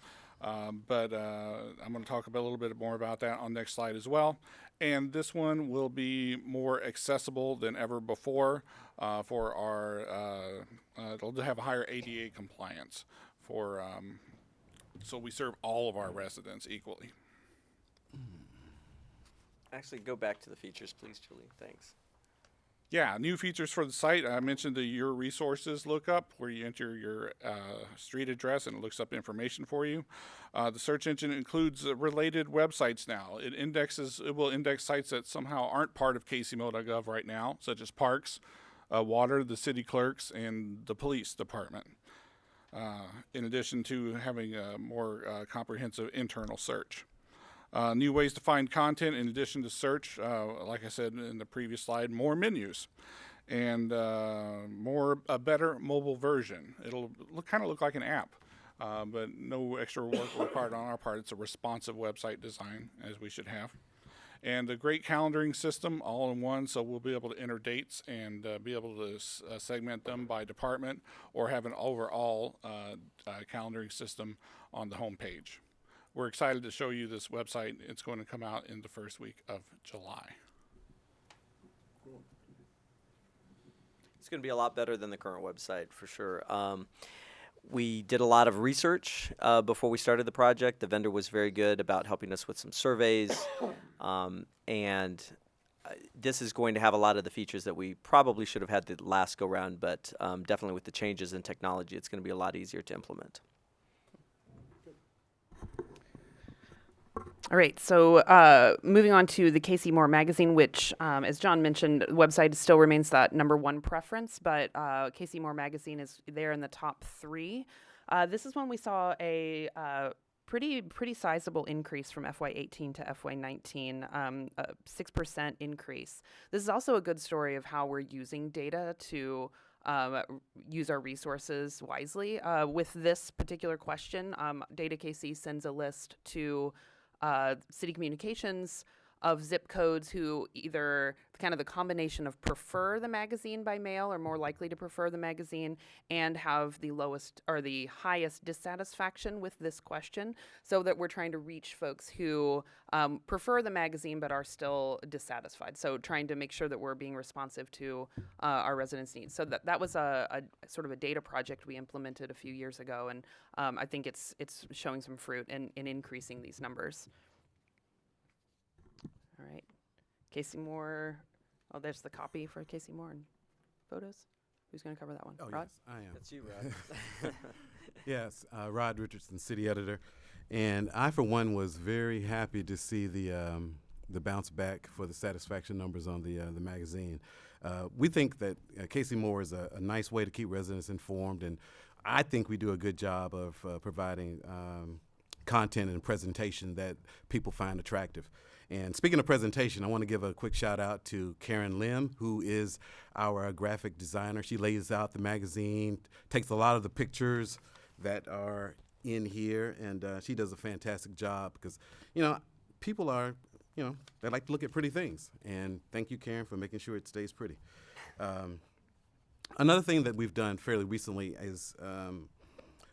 But I'm going to talk a little bit more about that on the next slide as well. And this one will be more accessible than ever before for our, it'll have a higher ADA compliance for, so we serve all of our residents equally. Actually, go back to the features, please, Julie. Thanks. Yeah, new features for the site. I mentioned the Your Resources lookup, where you enter your street address and it looks up information for you. The search engine includes related websites now. It will index sites that somehow aren't part of kcmo.gov right now, such as parks, water, the city clerks, and the police department. In addition to having a more comprehensive internal search. New ways to find content in addition to search, like I said in the previous slide, more menus and a better mobile version. It'll kind of look like an app, but no extra work required on our part. It's a responsive website design, as we should have. And a great calendaring system all in one, so we'll be able to enter dates and be able to segment them by department or have an overall calendaring system on the home page. We're excited to show you this website. It's going to come out in the first week of July. It's going to be a lot better than the current website, for sure. We did a lot of research before we started the project. The vendor was very good about helping us with some surveys. And this is going to have a lot of the features that we probably should have had the last go-round, but definitely with the changes in technology, it's going to be a lot easier to implement. All right, so moving on to the KC More magazine, which, as John mentioned, the website still remains that #1 preference, but KC More magazine is there in the top 3. This is when we saw a pretty sizable increase from FY18 to FY19, a 6% increase. This is also a good story of how we're using data to use our resources wisely. With this particular question, DataKC sends a list to city communications of zip codes who either kind of the combination of prefer the magazine by mail or more likely to prefer the magazine and have the lowest or the highest dissatisfaction with this question, so that we're trying to reach folks who prefer the magazine but are still dissatisfied. So trying to make sure that we're being responsive to our residents' needs. So that was a sort of a data project we implemented a few years ago, and I think it's showing some fruit in increasing these numbers. All right, Casey Moore. Oh, there's the copy for Casey Moore and photos. Who's going to cover that one? Oh, Rod? yes, I am. That's you, Rod. Yes, Rod Richardson, city editor, and I, for one, was very happy to see the bounce back for the satisfaction numbers on the magazine. We think that Casey Moore is a nice way to keep residents informed, and I think we do a good job of providing content and presentation that people find attractive. And speaking of presentation, I want to give a quick shout out to Karen Lim, who is our graphic designer. She lays out the magazine, takes a lot of the pictures that are in here, and she does a fantastic job because, people are, they like to look at pretty things. And thank you, Karen, for making sure it stays pretty. Another thing that we've done fairly recently is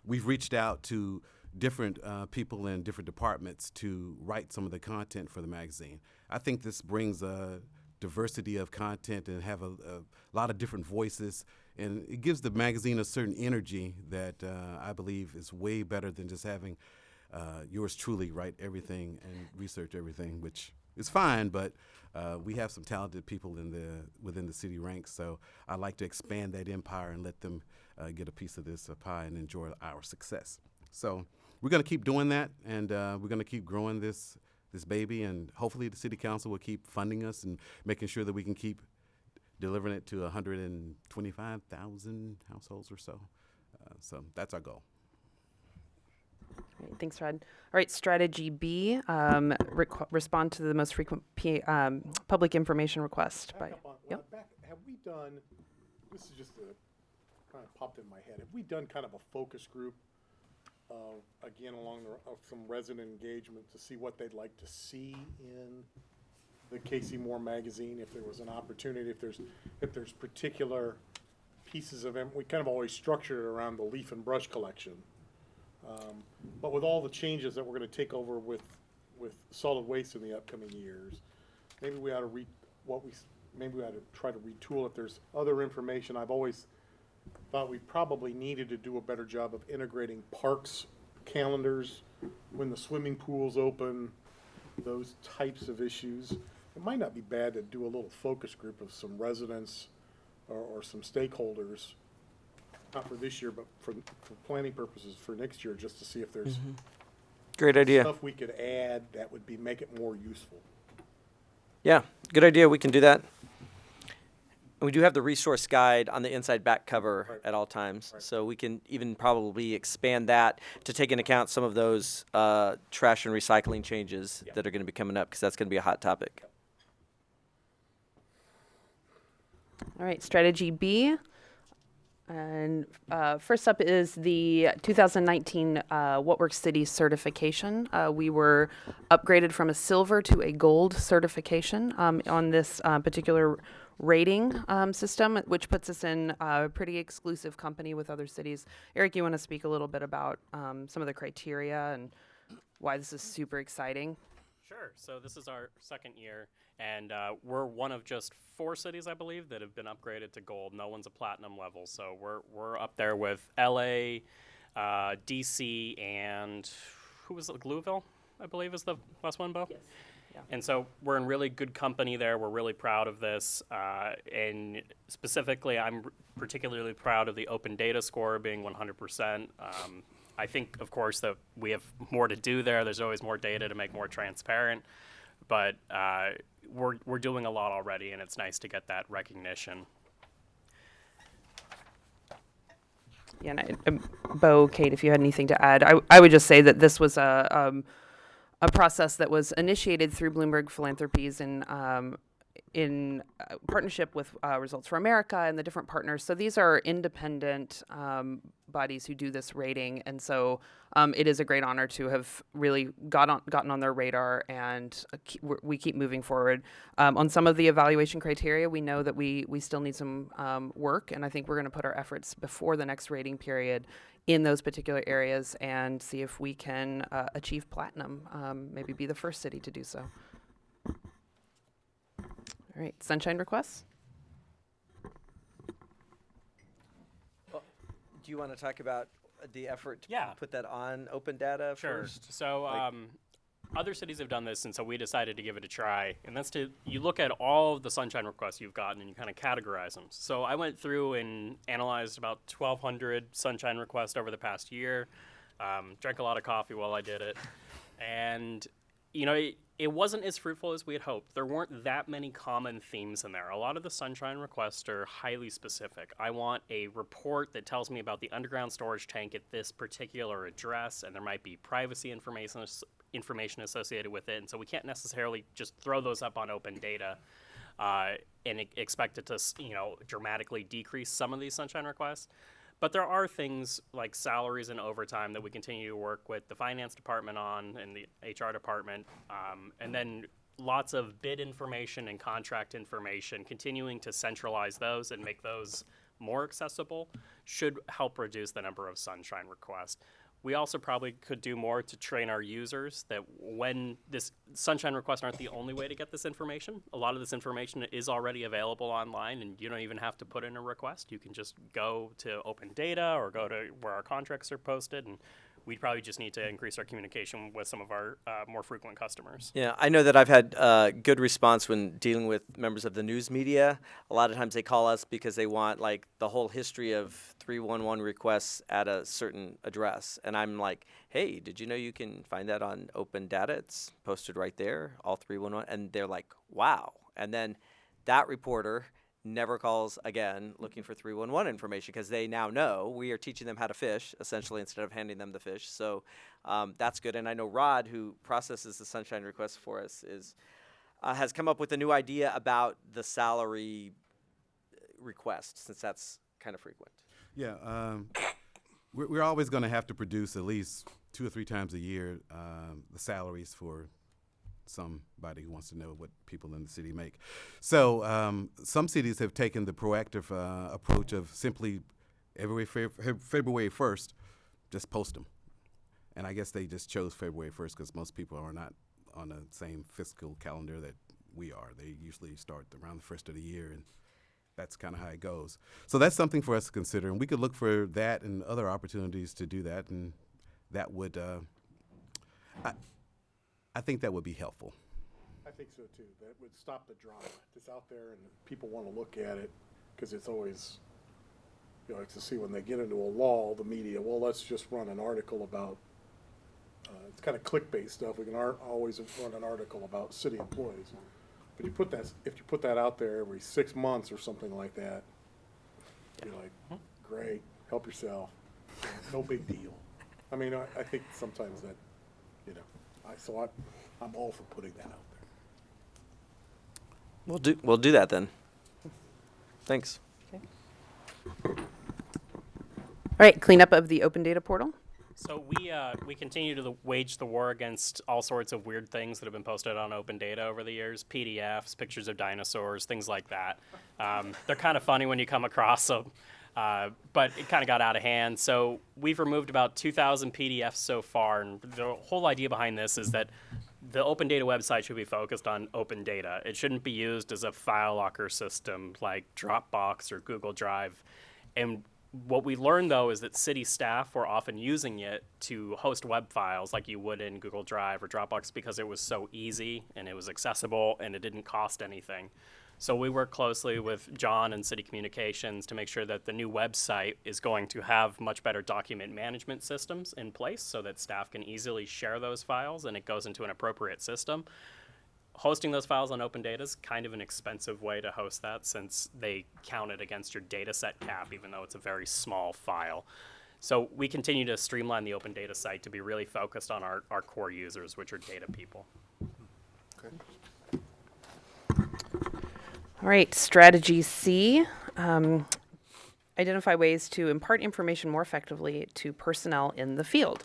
we've reached out to different people in different departments to write some of the content for the magazine. I think this brings a diversity of content and have a lot of different voices, and it gives the magazine a certain energy that I believe is way better than just having yours truly write everything and research everything, which is fine, but we have some talented people within the city ranks, so I like to expand that empire and let them get a piece of this pie and enjoy our success. So we're going to keep doing that, and we're going to keep growing this baby, and hopefully the city council will keep funding us and making sure that we can keep delivering it to 125,000 households or so. So that's our goal. Great, thanks, Rod. All right, strategy B, respond to the most frequent public information request. Have we done, this is just kind of popped in my head, have we done kind of a focus group again, along of some resident engagement to see what they'd like to see in the Casey Moore magazine, if there was an opportunity, if there's particular pieces of we kind of always structured it around the leaf and brush collection. But with all the changes that we're going to take over with solid waste in the upcoming years, maybe we ought to try to retool if there's other information. I've always thought we probably needed to do a better job of integrating parks calendars when the swimming pools open, those types of issues. It might not be bad to do a little focus group of some residents or some stakeholders, not for this year, but for planning purposes for next year, just to see if there's Great idea. stuff we could add that would make it more useful. Yeah, good idea. We can do that. We do have the resource guide on the inside back cover at all times, so we can even probably expand that to take into account some of those trash and recycling changes that are going to be coming up, because that's going to be a hot topic. All right, strategy B. And first up is the 2019 What Works City certification. We were upgraded from a silver to a gold certification on this particular rating system, which puts us in a pretty exclusive company with other cities. Eric, you want to speak a little bit about some of the criteria and why this is super exciting? Sure. So this is our second year, and we're one of just 4 cities, I believe, that have been upgraded to gold. No one's a platinum level, so we're up there with LA, DC, and who was it? Louisville, I believe, is the last one, Bo? Yes. Yeah. And so we're in really good company there. We're really proud of this. And specifically, I'm particularly proud of the open data score being 100%. I think, of course, that we have more to do there. There's always more data to make more transparent. But we're doing a lot already, and it's nice to get that recognition. Yeah, and Bo, Kate, if you had anything to add, I would just say that this was a process that was initiated through Bloomberg Philanthropies in in partnership with Results for America and the different partners. So these are independent bodies who do this rating, and so it is a great honor to have really gotten on their radar, and we keep moving forward. On some of the evaluation criteria, we know that we still need some work, and I think we're going to put our efforts before the next rating period in those particular areas and see if we can achieve platinum, maybe be the first city to do so. All right, sunshine requests? Well, do you want to talk about the effort to Yeah. put that on open data first? So other cities have done this, and so we decided to give it a try. And that's you look at all of the sunshine requests you've gotten and you kind of categorize them. So I went through and analyzed about 1,200 sunshine requests over the past year. Drank a lot of coffee while I did it. And, you know, it wasn't as fruitful as we had hoped. There weren't that many common themes in there. A lot of the sunshine requests are highly specific. I want a report that tells me about the underground storage tank at this particular address, and there might be privacy information associated with it. And so we can't necessarily just throw those up on open data and expect it to, you know, dramatically decrease some of these sunshine requests. But there are things like salaries and overtime that we continue to work with the finance department on and the HR department, and then lots of bid information and contract information. Continuing to centralize those and make those more accessible should help reduce the number of sunshine requests. We also probably could do more to train our users that when this sunshine requests aren't the only way to get this information. A lot of this information is already available online, and you don't even have to put in a request. You can just go to open data or go to where our contracts are posted, and we'd probably just need to increase our communication with some of our more frequent customers. Yeah, I know that I've had good response when dealing with members of the news media. A lot of times they call us because they want like the whole history of 311 requests at a certain address. And I'm like, hey, did you know you can find that on open data? It's posted right there, all 311. And they're like, wow. And then that reporter never calls again looking for 311 information because they now know we are teaching them how to fish, essentially, instead of handing them the fish. So that's good. And I know Rod, who processes the sunshine requests for us, has come up with a new idea about the salary request, since that's kind of frequent. Yeah, we're always going to have to produce at least 2 or 3 times a year the salaries for somebody who wants to know what people in the city make. So some cities have taken the proactive approach of simply every February 1st, just post them. And I guess they just chose February 1st because most people are not on the same fiscal calendar that we are. They usually start around the first of the year, and that's kind of how it goes. So that's something for us to consider, and we could look for that and other opportunities to do that, and that would, I think that would be helpful. I think so too. That would stop the drama. If it's out there and people want to look at it, because it's always, you know, to see when they get into a lull, the media, well, let's just run an article about, it's kind of clickbait stuff. We can always run an article about city employees. But if you put that out there every 6 months or something like that, you're like, great, help yourself. No big deal. I mean, I think sometimes that, you know, I'm all for putting that out there. We'll do that then. Thanks. Okay. All right, cleanup of the open data portal. So we continue to wage the war against all sorts of weird things that have been posted on open data over the years, PDFs, pictures of dinosaurs, things like that. They're kind of funny when you come across them, but it kind of got out of hand. So we've removed about 2,000 PDFs so far, and the whole idea behind this is that the open data website should be focused on open data. It shouldn't be used as a file locker system like Dropbox or Google Drive. And what we learned, though, is that city staff were often using it to host web files like you would in Google Drive or Dropbox because it was so easy and it was accessible and it didn't cost anything. So we work closely with John and City Communications to make sure that the new website is going to have much better document management systems in place so that staff can easily share those files and it goes into an appropriate system. Hosting those files on open data is kind of an expensive way to host that since they count it against your data set cap, even though it's a very small file. So we continue to streamline the open data site to be really focused on our core users, which are data people. Okay. All right, strategy C. Identify ways to impart information more effectively to personnel in the field.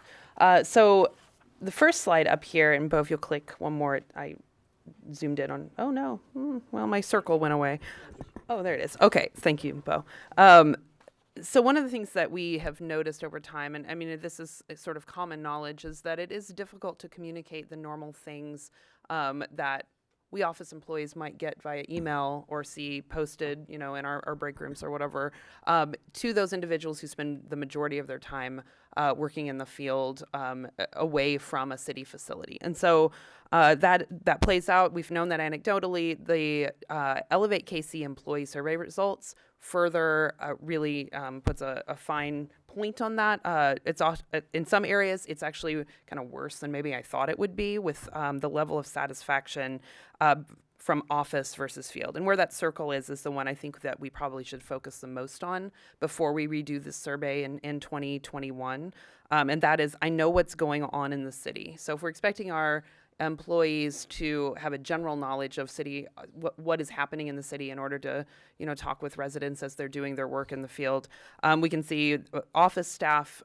So the first slide up here, and Bo, if you'll click one more, I zoomed in on, oh no, well, my circle went away. Oh, there it is. Okay, thank you, Bo. So one of the things that we have noticed over time, and I mean, this is sort of common knowledge, is that it is difficult to communicate the normal things that we office employees might get via email or see posted, in our break rooms or whatever, to those individuals who spend the majority of their time working in the field away from a city facility. And so that plays out. We've known that anecdotally. The Elevate KC employee survey results further really puts a fine point on that. It's in some areas, it's actually kind of worse than maybe I thought it would be, with the level of satisfaction from office versus field. And where that circle is the one I think that we probably should focus the most on before we redo this survey in 2021. And that is, I know what's going on in the city. So if we're expecting our employees to have a general knowledge of city, what is happening in the city in order to, talk with residents as they're doing their work in the field. We can see office staff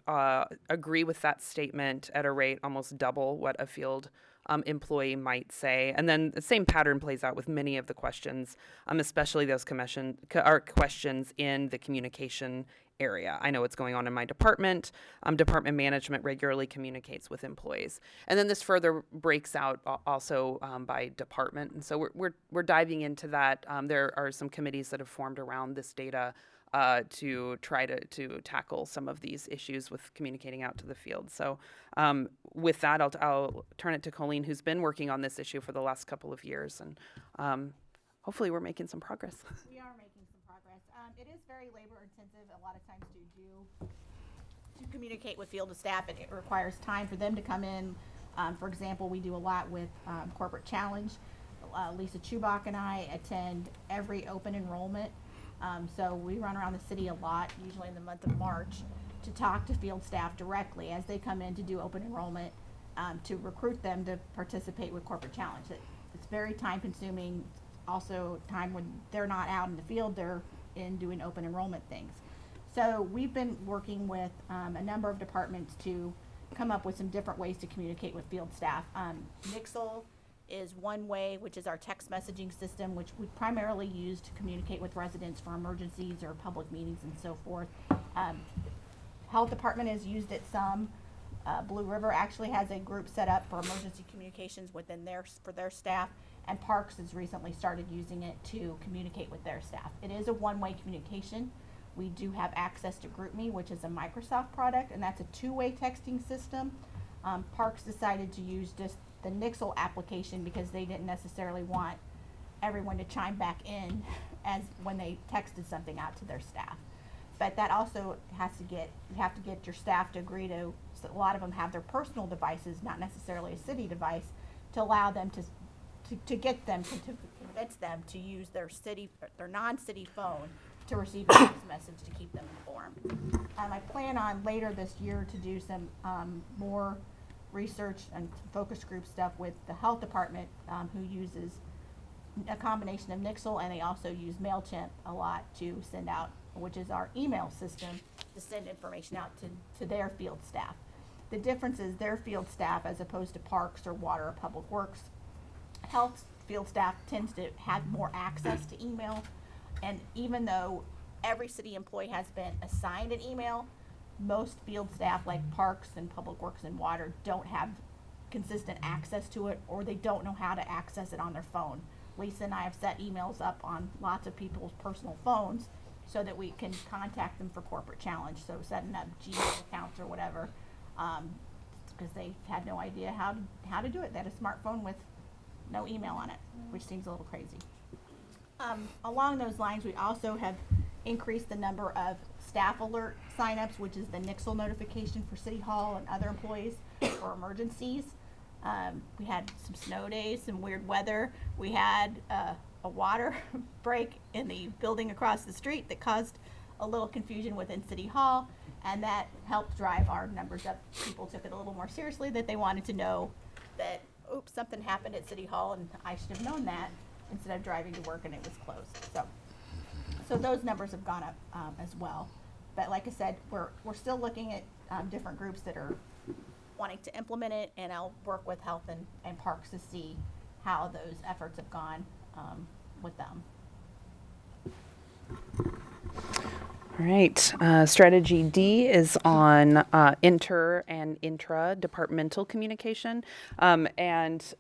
agree with that statement at a rate almost double what a field employee might say. And then the same pattern plays out with many of the questions, especially those questions in the communication area. I know what's going on in my department. Department management regularly communicates with employees. And then this further breaks out also by department. And so we're diving into that. There are some committees that have formed around this data to try to tackle some of these issues with communicating out to the field. So with that, I'll turn it to Colleen, who's been working on this issue for the last couple of years. And hopefully we're making some progress. We are making some progress. It is very labor intensive a lot of times to communicate with field staff. It requires time for them to come in. For example, we do a lot with Corporate Challenge. Lisa Chubak and I attend every open enrollment. So we run around the city a lot, usually in the month of March, to talk to field staff directly as they come in to do open enrollment, to recruit them to participate with Corporate Challenge. It's very time consuming. Also time when they're not out in the field, they're in doing open enrollment things. So we've been working with a number of departments to come up with some different ways to communicate with field staff. Nixle is one way, which is our text messaging system, which we primarily use to communicate with residents for emergencies or public meetings and so forth. Health department has used it some. Blue River actually has a group set up for emergency communications within for their staff, and Parks has recently started using it to communicate with their staff. It is a one-way communication. We do have access to GroupMe, which is a Microsoft product, and that's a two-way texting system. Parks decided to use just the Nixle application because they didn't necessarily want everyone to chime back in as when they texted something out to their staff. But that also you have to get your staff to agree to, so a lot of them have their personal devices, not necessarily a city device, to allow them to get them, to convince them to use their non-city phone to receive a text message to keep them informed. I plan on later this year to do some more research and focus group stuff with the health department, who uses a combination of Nixle, and they also use MailChimp a lot to send out, which is our email system, to send information out to their field staff. The difference is their field staff, as opposed to Parks or Water or Public Works, health field staff tends to have more access to email. And even though every city employee has been assigned an email, most field staff like Parks and Public Works and Water don't have consistent access to it, or they don't know how to access it on their phone. Lisa and I have set emails up on lots of people's personal phones so that we can contact them for Corporate Challenge. So setting up Gmail accounts or whatever, because they had no idea how to do it. They had a smartphone with no email on it, which seems a little crazy. Along those lines, we also have increased the number of staff alert signups, which is the Nixle notification for City Hall and other employees for emergencies. We had some snow days, some weird weather. We had a water break in the building across the street that caused a little confusion within City Hall, and that helped drive our numbers up. People took it a little more seriously, that they wanted to know that, oops, something happened at City Hall and I should have known that. instead of driving to work and it was closed. So those numbers have gone up as well. But like I said, we're still looking at different groups that are wanting to implement it, and I'll work with Health and Parks to see how those efforts have gone with them. All right. Strategy D is on inter and intra-departmental communication, and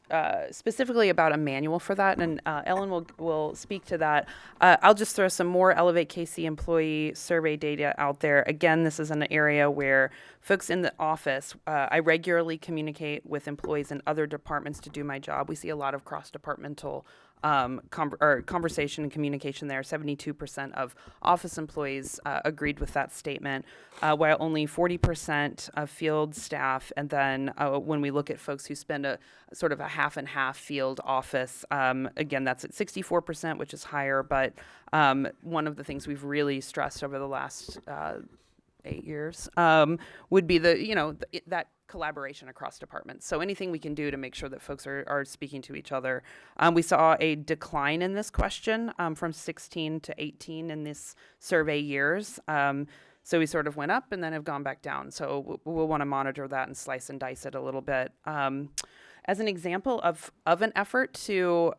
specifically about a manual for that. And Ellen will speak to that. I'll just throw some more Elevate KC employee survey data out there. Again, this is an area where folks in the office, I regularly communicate with employees in other departments to do my job. We see a lot of cross-departmental conversation and communication there. 72% of office employees agreed with that statement, while only 40% of field staff. And then when we look at folks who spend a sort of a half and half field office, again, that's at 64%, which is higher. But one of the things we've really stressed over the last 8 years would be that collaboration across departments. So anything we can do to make sure that folks are speaking to each other. We saw a decline in this question from 16 to 18 in this survey years. So we sort of went up and then have gone back down. So we'll want to monitor that and slice and dice it a little bit. As an example of an effort to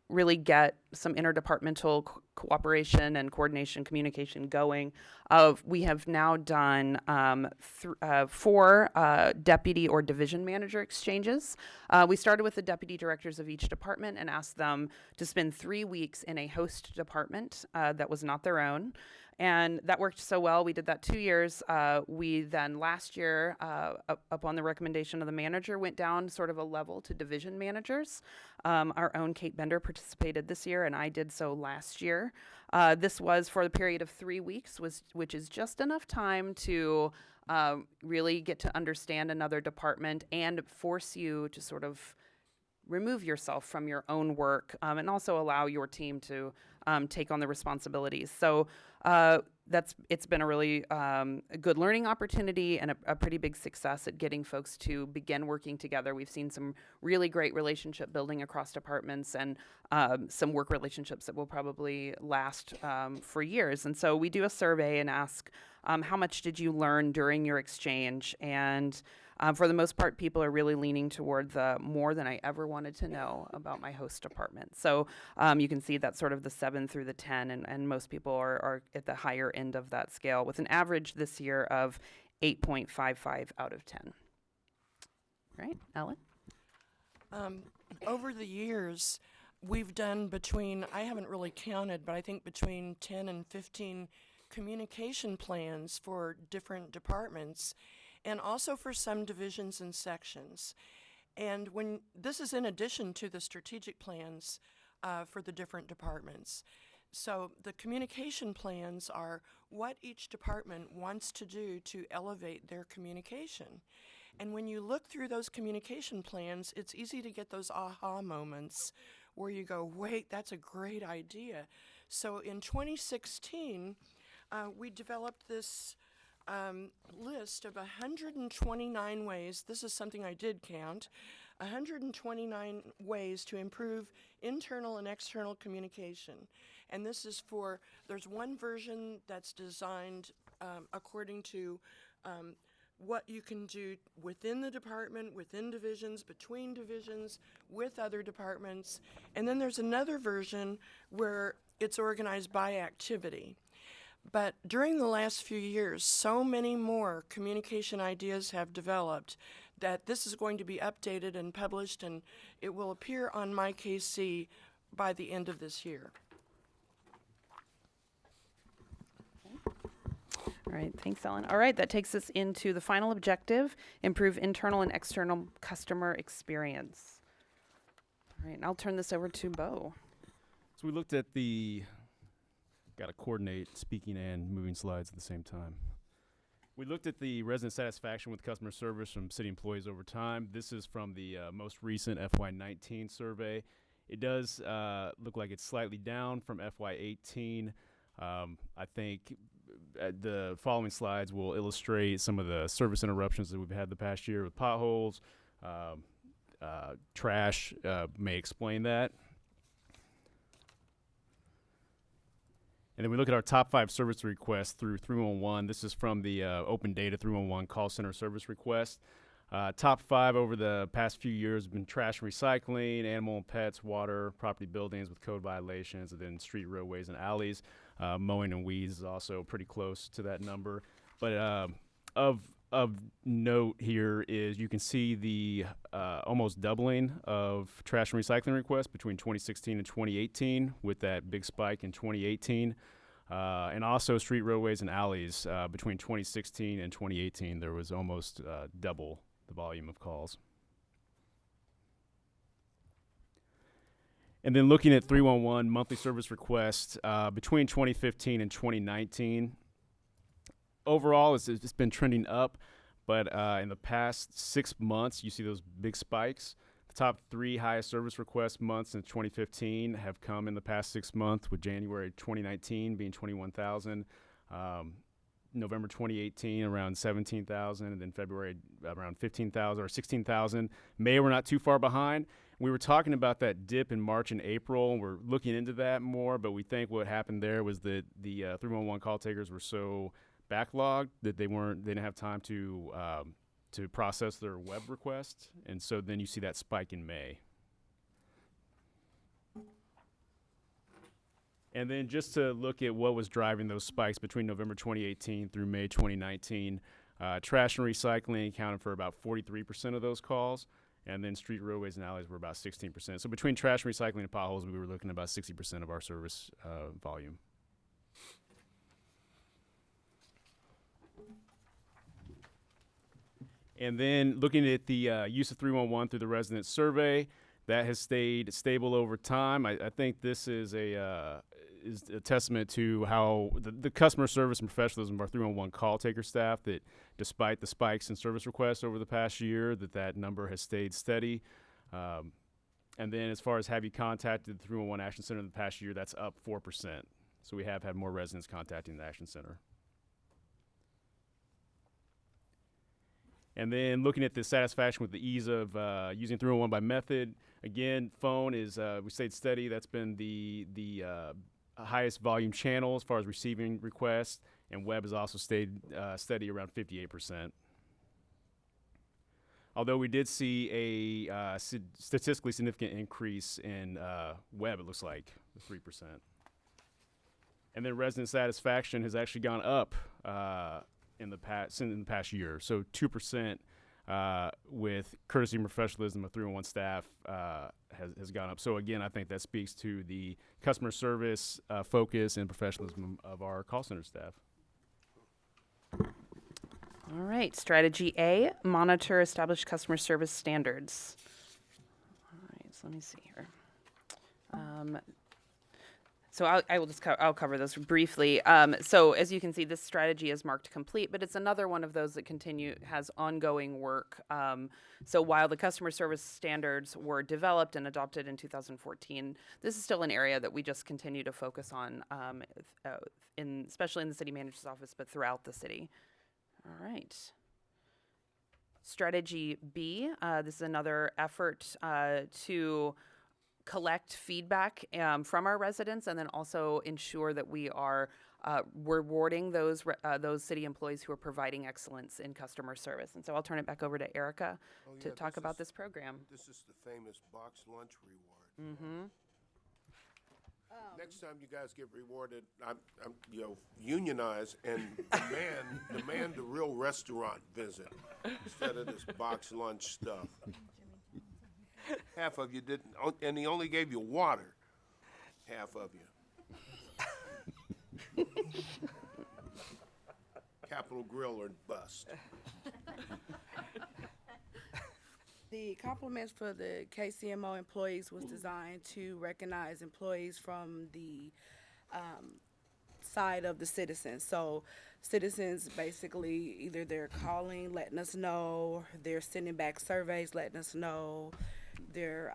really get some interdepartmental cooperation and coordination communication going, we have now done 4 deputy or division manager exchanges. We started with the deputy directors of each department and asked them to spend 3 weeks in a host department that was not their own. And that worked so well. We did that 2 years. We then last year, upon the recommendation of the manager, went down sort of a level to division managers. Our own Kate Bender participated this year, and I did so last year. This was for the period of 3 weeks, which is just enough time to really get to understand another department and force you to sort of remove yourself from your own work, and also allow your team to take on the responsibilities. So it's been a really a good learning opportunity and a pretty big success at getting folks to begin working together. We've seen some really great relationship building across departments and some work relationships that will probably last for years. And so we do a survey and ask, how much did you learn during your exchange? And for the most part, people are really leaning toward the more than I ever wanted to know about my host department. So you can see that's sort of the 7 through the 10, and most people are at the higher end of that scale, with an average this year of 8.55 out of 10. Right, Ellen? Over the years, we've done I haven't really counted, but I think between 10 and 15 communication plans for different departments, and also for some divisions and sections. And this is in addition to the strategic plans for the different departments. So the communication plans are what each department wants to do to elevate their communication. And when you look through those communication plans, it's easy to get those aha moments where you go, wait, that's a great idea. So in 2016, we developed this list of 129 ways, this is something I did count, 129 ways to improve internal and external communication. And this is there's one version that's designed according to what you can do within the department, within divisions, between divisions, with other departments. And then there's another version where it's organized by activity. But during the last few years, so many more communication ideas have developed that this is going to be updated and published, and it will appear on MyKC by the end of this year. All right, thanks, Ellen. All right, that takes us into the final objective, improve internal and external customer experience. All right, and I'll turn this over to Bo. So we looked at got to coordinate speaking and moving slides at the same time. We looked at the resident satisfaction with customer service from city employees over time. This is from the most recent FY19 survey. It does look like it's slightly down from FY18. I think the following slides will illustrate some of the service interruptions that we've had the past year with potholes. Trash may explain that. And then we look at our top 5 service requests through 311. This is from the Open Data 311 call center service request. Top 5 over the past few years have been trash and recycling, animal and pets, water, property buildings with code violations, and then street, roadways, and alleys. Mowing and weeds is also pretty close to that number. But of note here is you can see the almost doubling of trash and recycling requests between 2016 and 2018, with that big spike in 2018. And also street, roadways, and alleys between 2016 and 2018, there was almost double the volume of calls. And then looking at 311 monthly service requests between 2015 and 2019, overall it's been trending up, but in the past 6 months, you see those big spikes. The top 3 highest service request months since 2015 have come in the past 6 months, with January 2019 being 21,000. November 2018 around 17,000, and then February around 15,000 or 16,000. May, we're not too far behind. We were talking about that dip in March and April. We're looking into that more, but we think what happened there was that the 311 call takers were so backlogged that they didn't have time to process their web requests, and so then you see that spike in May. And then just to look at what was driving those spikes between November 2018 through May 2019, trash and recycling accounted for about 43% of those calls, and then street, roadways, and alleys were about 16%. So between trash and recycling and potholes, we were looking at about 60% of our service volume. And then looking at the use of 311 through the resident survey, that has stayed stable over time. I think this is a testament to how the customer service and professionalism of our 311 call taker staff, that despite the spikes in service requests over the past year, that number has stayed steady. And then as far as have you contacted the 311 Action Center in the past year, that's up 4%. So we have had more residents contacting the Action Center. And then looking at the satisfaction with the ease of using 311 by method, again, phone is, we stayed steady. That's been the highest volume channel as far as receiving requests, and web has also stayed steady around 58%. Although we did see a statistically significant increase in web, it looks like 3%. And then resident satisfaction has actually gone up in the past year. So 2% with courtesy and professionalism of 311 staff has gone up. So again, I think that speaks to the customer service focus and professionalism of our call center staff. All right, strategy A, monitor established customer service standards. All right, so let me see here. So I will just I'll cover this briefly. So as you can see, this strategy is marked complete, but it's another one of those that has ongoing work. So while the customer service standards were developed and adopted in 2014, this is still an area that we just continue to focus on, especially in the city manager's office, but throughout the city. All right. Strategy B, this is another effort to collect feedback from our residents, and then also ensure that we are rewarding those city employees who are providing excellence in customer service. And so I'll turn it back over to Erica to talk about this program. This is the famous box lunch reward. Mm-hmm. Next time you guys get rewarded, I'm unionize and demand the real restaurant visit instead of this box lunch stuff. Half of you didn't, and he only gave you water. Half of you. Capitol Grill or bust. The compliments for the KCMO employees was designed to recognize employees from the side of the citizens. So citizens basically either they're calling, letting us know, they're sending back surveys, letting us know, they're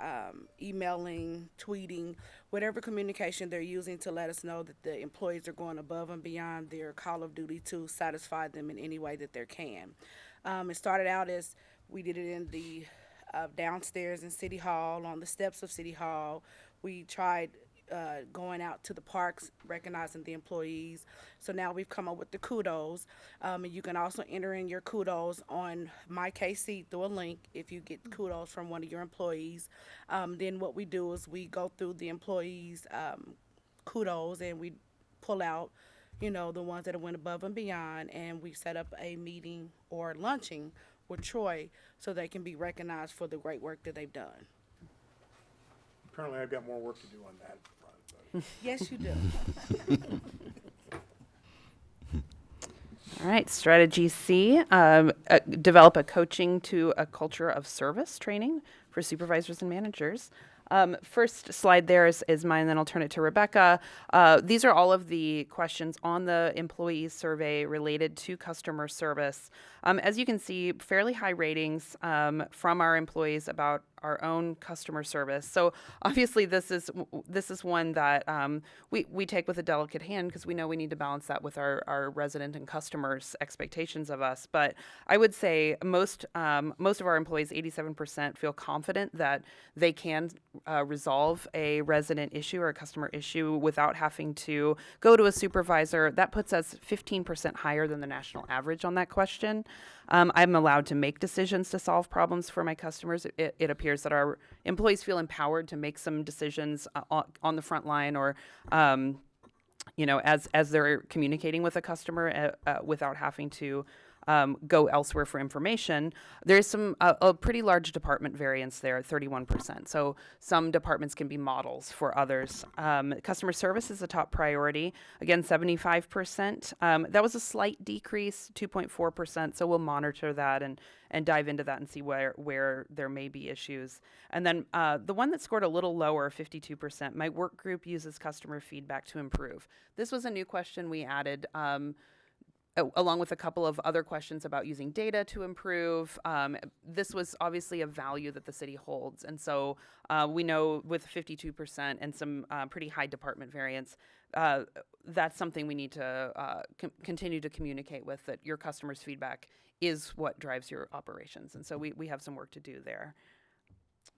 emailing, tweeting, whatever communication they're using to let us know that the employees are going above and beyond their call of duty to satisfy them in any way that they can. It started out as we did it in the downstairs in City Hall, on the steps of City Hall. We tried going out to the parks, recognizing the employees. So now we've come up with the kudos. And you can also enter in your kudos on My KC through a link if you get kudos from one of your employees. Then what we do is we go through the employees' kudos and we pull out, you know, the ones that went above and beyond, and we set up a meeting or lunching with Troy so they can be recognized for the great work that they've done. Apparently I've got more work to do on that front. But. Yes, you do. All right, strategy C, develop a coaching to a culture of service training for supervisors and managers. First slide there is mine, then I'll turn it to Rebecca. These are all of the questions on the employee survey related to customer service. As you can see, fairly high ratings from our employees about our own customer service. So obviously this is one that we take with a delicate hand because we know we need to balance that with our resident and customers' expectations of us. But I would say most of our employees, 87%, feel confident that they can resolve a resident issue or a customer issue without having to go to a supervisor. That puts us 15% higher than the national average on that question. I'm allowed to make decisions to solve problems for my customers. It appears that our employees feel empowered to make some decisions on the front line or as they're communicating with a customer without having to go elsewhere for information. There's a pretty large department variance there, 31%. So some departments can be models for others. Customer service is a top priority. Again, 75%. That was a slight decrease, 2.4%. So we'll monitor that and dive into that and see where there may be issues. And then the one that scored a little lower, 52%, my work group uses customer feedback to improve. This was a new question we added along with a couple of other questions about using data to improve. This was obviously a value that the city holds. And so we know with 52% and some pretty high department variance, that's something we need to continue to communicate with, that your customers' feedback is what drives your operations. And so we have some work to do there.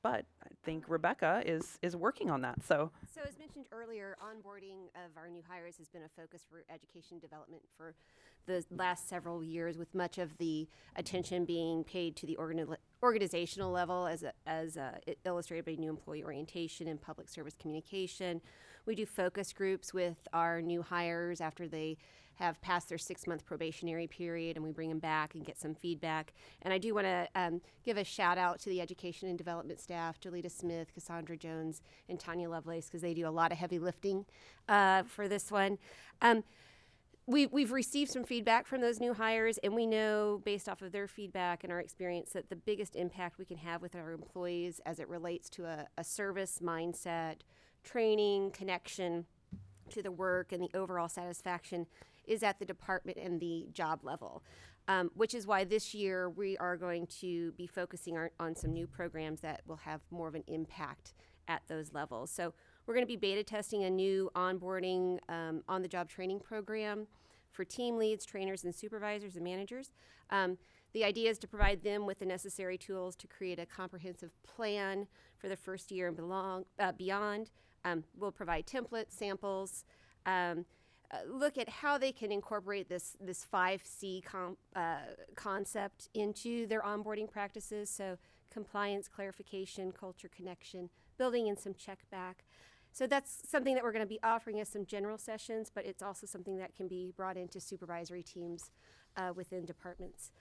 But I think Rebecca is working on that. So as mentioned earlier, onboarding of our new hires has been a focus for education development for the last several years, with much of the attention being paid to the organizational level as illustrated by new employee orientation and public service communication. We do focus groups with our new hires after they have passed their 6-month probationary period, and we bring them back and get some feedback. And I do want to give a shout out to the education and development staff, Jolita Smith, Cassandra Jones, and Tanya Lovelace, because they do a lot of heavy lifting for this one. We've received some feedback from those new hires, and we know based off of their feedback and our experience that the biggest impact we can have with our employees as it relates to a service mindset, training, connection to the work, and the overall satisfaction is at the department and the job level, which is why this year we are going to be focusing on some new programs that will have more of an impact at those levels. So we're going to be beta testing a new onboarding on-the-job training program for team leads, trainers, and supervisors and managers. The idea is to provide them with the necessary tools to create a comprehensive plan for the first year and beyond. We'll provide templates, samples, look at how they can incorporate this 5C concept into their onboarding practices. So compliance, clarification, culture, connection, building in some check back. So that's something that we're going to be offering as some general sessions, but it's also something that can be brought into supervisory teams within departments.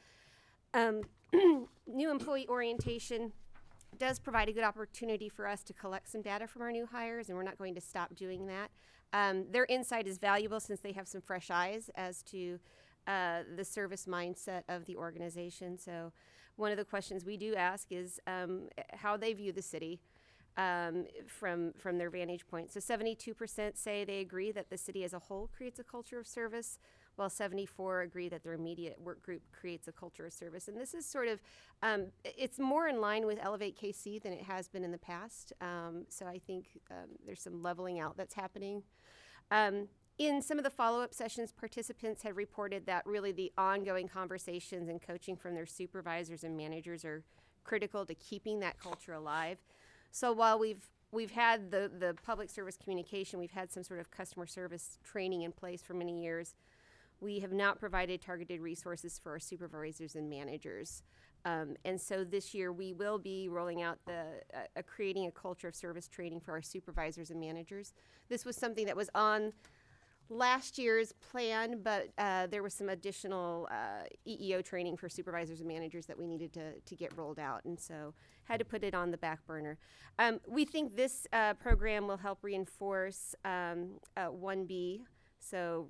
New employee orientation does provide a good opportunity for us to collect some data from our new hires, and we're not going to stop doing that. Their insight is valuable since they have some fresh eyes as to the service mindset of the organization. So one of the questions we do ask is how they view the city from their vantage point. So 72% say they agree that the city as a whole creates a culture of service, while 74% agree that their immediate work group creates a culture of service. And this is sort of, it's more in line with Elevate KC than it has been in the past. So I think there's some leveling out that's happening. In some of the follow-up sessions, participants have reported that really the ongoing conversations and coaching from their supervisors and managers are critical to keeping that culture alive. So while we've we've had the public service communication, we've had some sort of customer service training in place for many years. We have not provided targeted resources for our supervisors and managers. And so this year we will be rolling out creating a culture of service training for our supervisors and managers. This was something that was on last year's plan, but there was some additional EEO training for supervisors and managers that we needed to get rolled out, and so had to put it on the back burner. We think this program will help reinforce 1B, so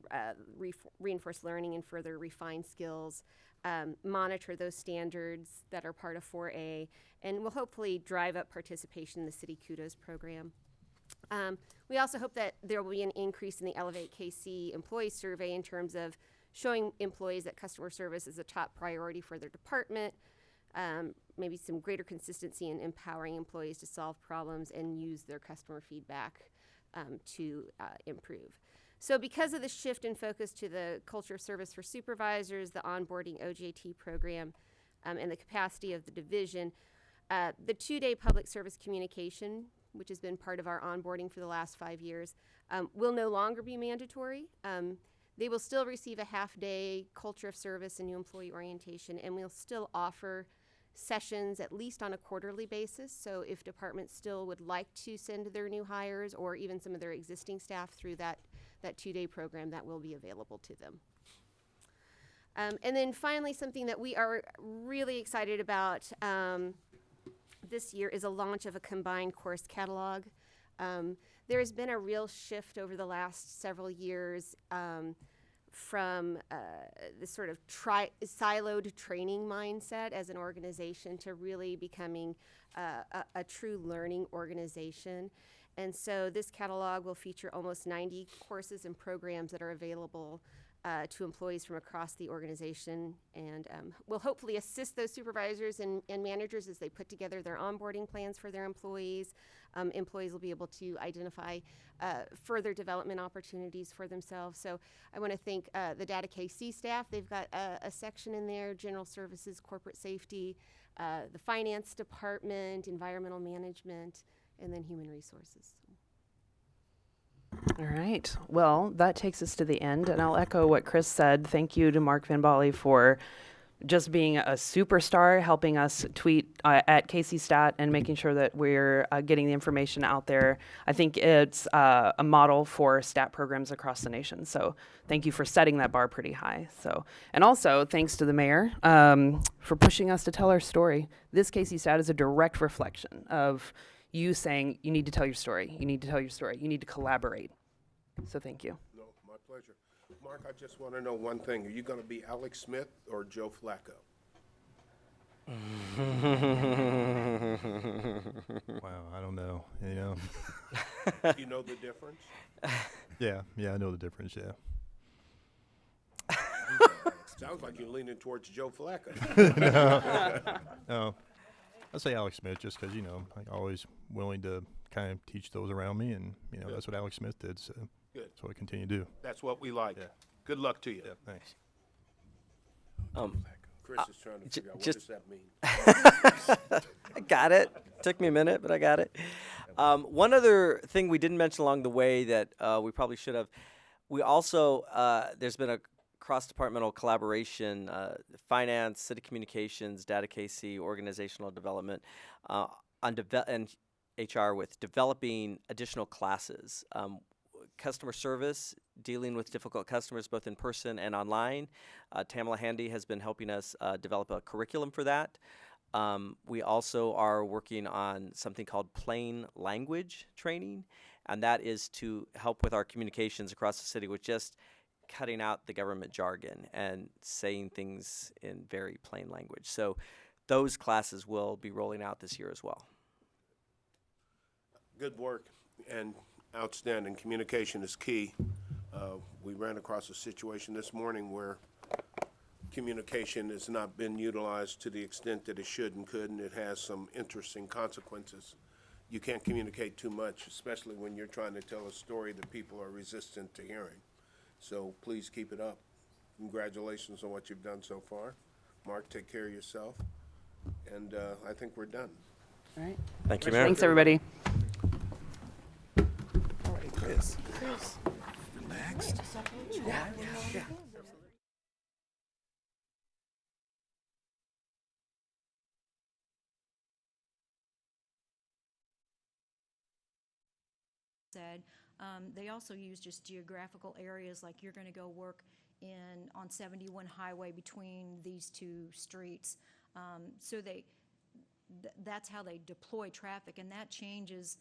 reinforce learning and further refine skills, monitor those standards that are part of 4A, and will hopefully drive up participation in the City Kudos program. We also hope that there will be an increase in the Elevate KC employee survey in terms of showing employees that customer service is a top priority for their department, maybe some greater consistency in empowering employees to solve problems and use their customer feedback to improve. So because of the shift in focus to the culture of service for supervisors, the onboarding OJT program, and the capacity of the division, the 2-day public service communication, which has been part of our onboarding for the last 5 years, will no longer be mandatory. They will still receive a half-day culture of service and new employee orientation, and we'll still offer sessions at least on a quarterly basis. So if departments still would like to send their new hires or even some of their existing staff through that 2-day program, that will be available to them. And then finally, something that we are really excited about this year is a launch of a combined course catalog. There has been a real shift over the last several years from this sort of siloed training mindset as an organization to really becoming a true learning organization. And so this catalog will feature almost 90 courses and programs that are available to employees from across the organization, and will hopefully assist those supervisors and managers as they put together their onboarding plans for their employees. Employees will be able to identify further development opportunities for themselves. So I want to thank the DataKC staff. They've got a section in there: general services, corporate safety, the finance department, environmental management, and then human resources. All right. Well, that takes us to the end, and I'll echo what Chris said. Thank you to Mark Van Bali for just being a superstar, helping us tweet at KCStat and making sure that we're getting the information out there. I think it's a model for stat programs across the nation. So thank you for setting that bar pretty high. So, and also thanks to the mayor for pushing us to tell our story. This KCStat is a direct reflection of you saying you need to tell your story. You need to tell your story. You need to collaborate. So thank you. No, my pleasure. Mark, I just want to know one thing. Are you going to be Alex Smith or Joe Flacco? Wow, I don't know. You know. You know the difference? Yeah, I know the difference. Yeah. Sounds like you're leaning towards Joe Flacco. No. I'd say Alex Smith just because, you know, I'm always willing to kind of teach those around me, and, you know, that's what Alex Smith did, so Good. that's what I continue to do. That's what we like. Yeah. Good luck to you. Yeah, thanks. Chris is trying to figure out what does that mean. I got it. Took me a minute, but I got it. One other thing we didn't mention along the way that we probably should have, we also, there's been a cross-departmental collaboration, finance, city communications, DataKC, organizational development, and HR with developing additional classes. Customer service, dealing with difficult customers both in person and online. Tamala Handy has been helping us develop a curriculum for that. We also are working on something called plain language training, and that is to help with our communications across the city with just cutting out the government jargon and saying things in very plain language. So those classes will be rolling out this year as well. Good work and outstanding. Communication is key. We ran across a situation this morning where communication has not been utilized to the extent that it should and could, and it has some interesting consequences. You can't communicate too much, especially when you're trying to tell a story that people are resistant to hearing. So please keep it up. Congratulations on what you've done so far. Mark, take care of yourself. And I think we're done. All right. Thank you, Mayor. Thanks, everybody. Chris. Relaxed. Yeah. said. They also use just geographical areas, like you're going to go work on 71 highway between these two streets. So that's how they deploy traffic, and that changes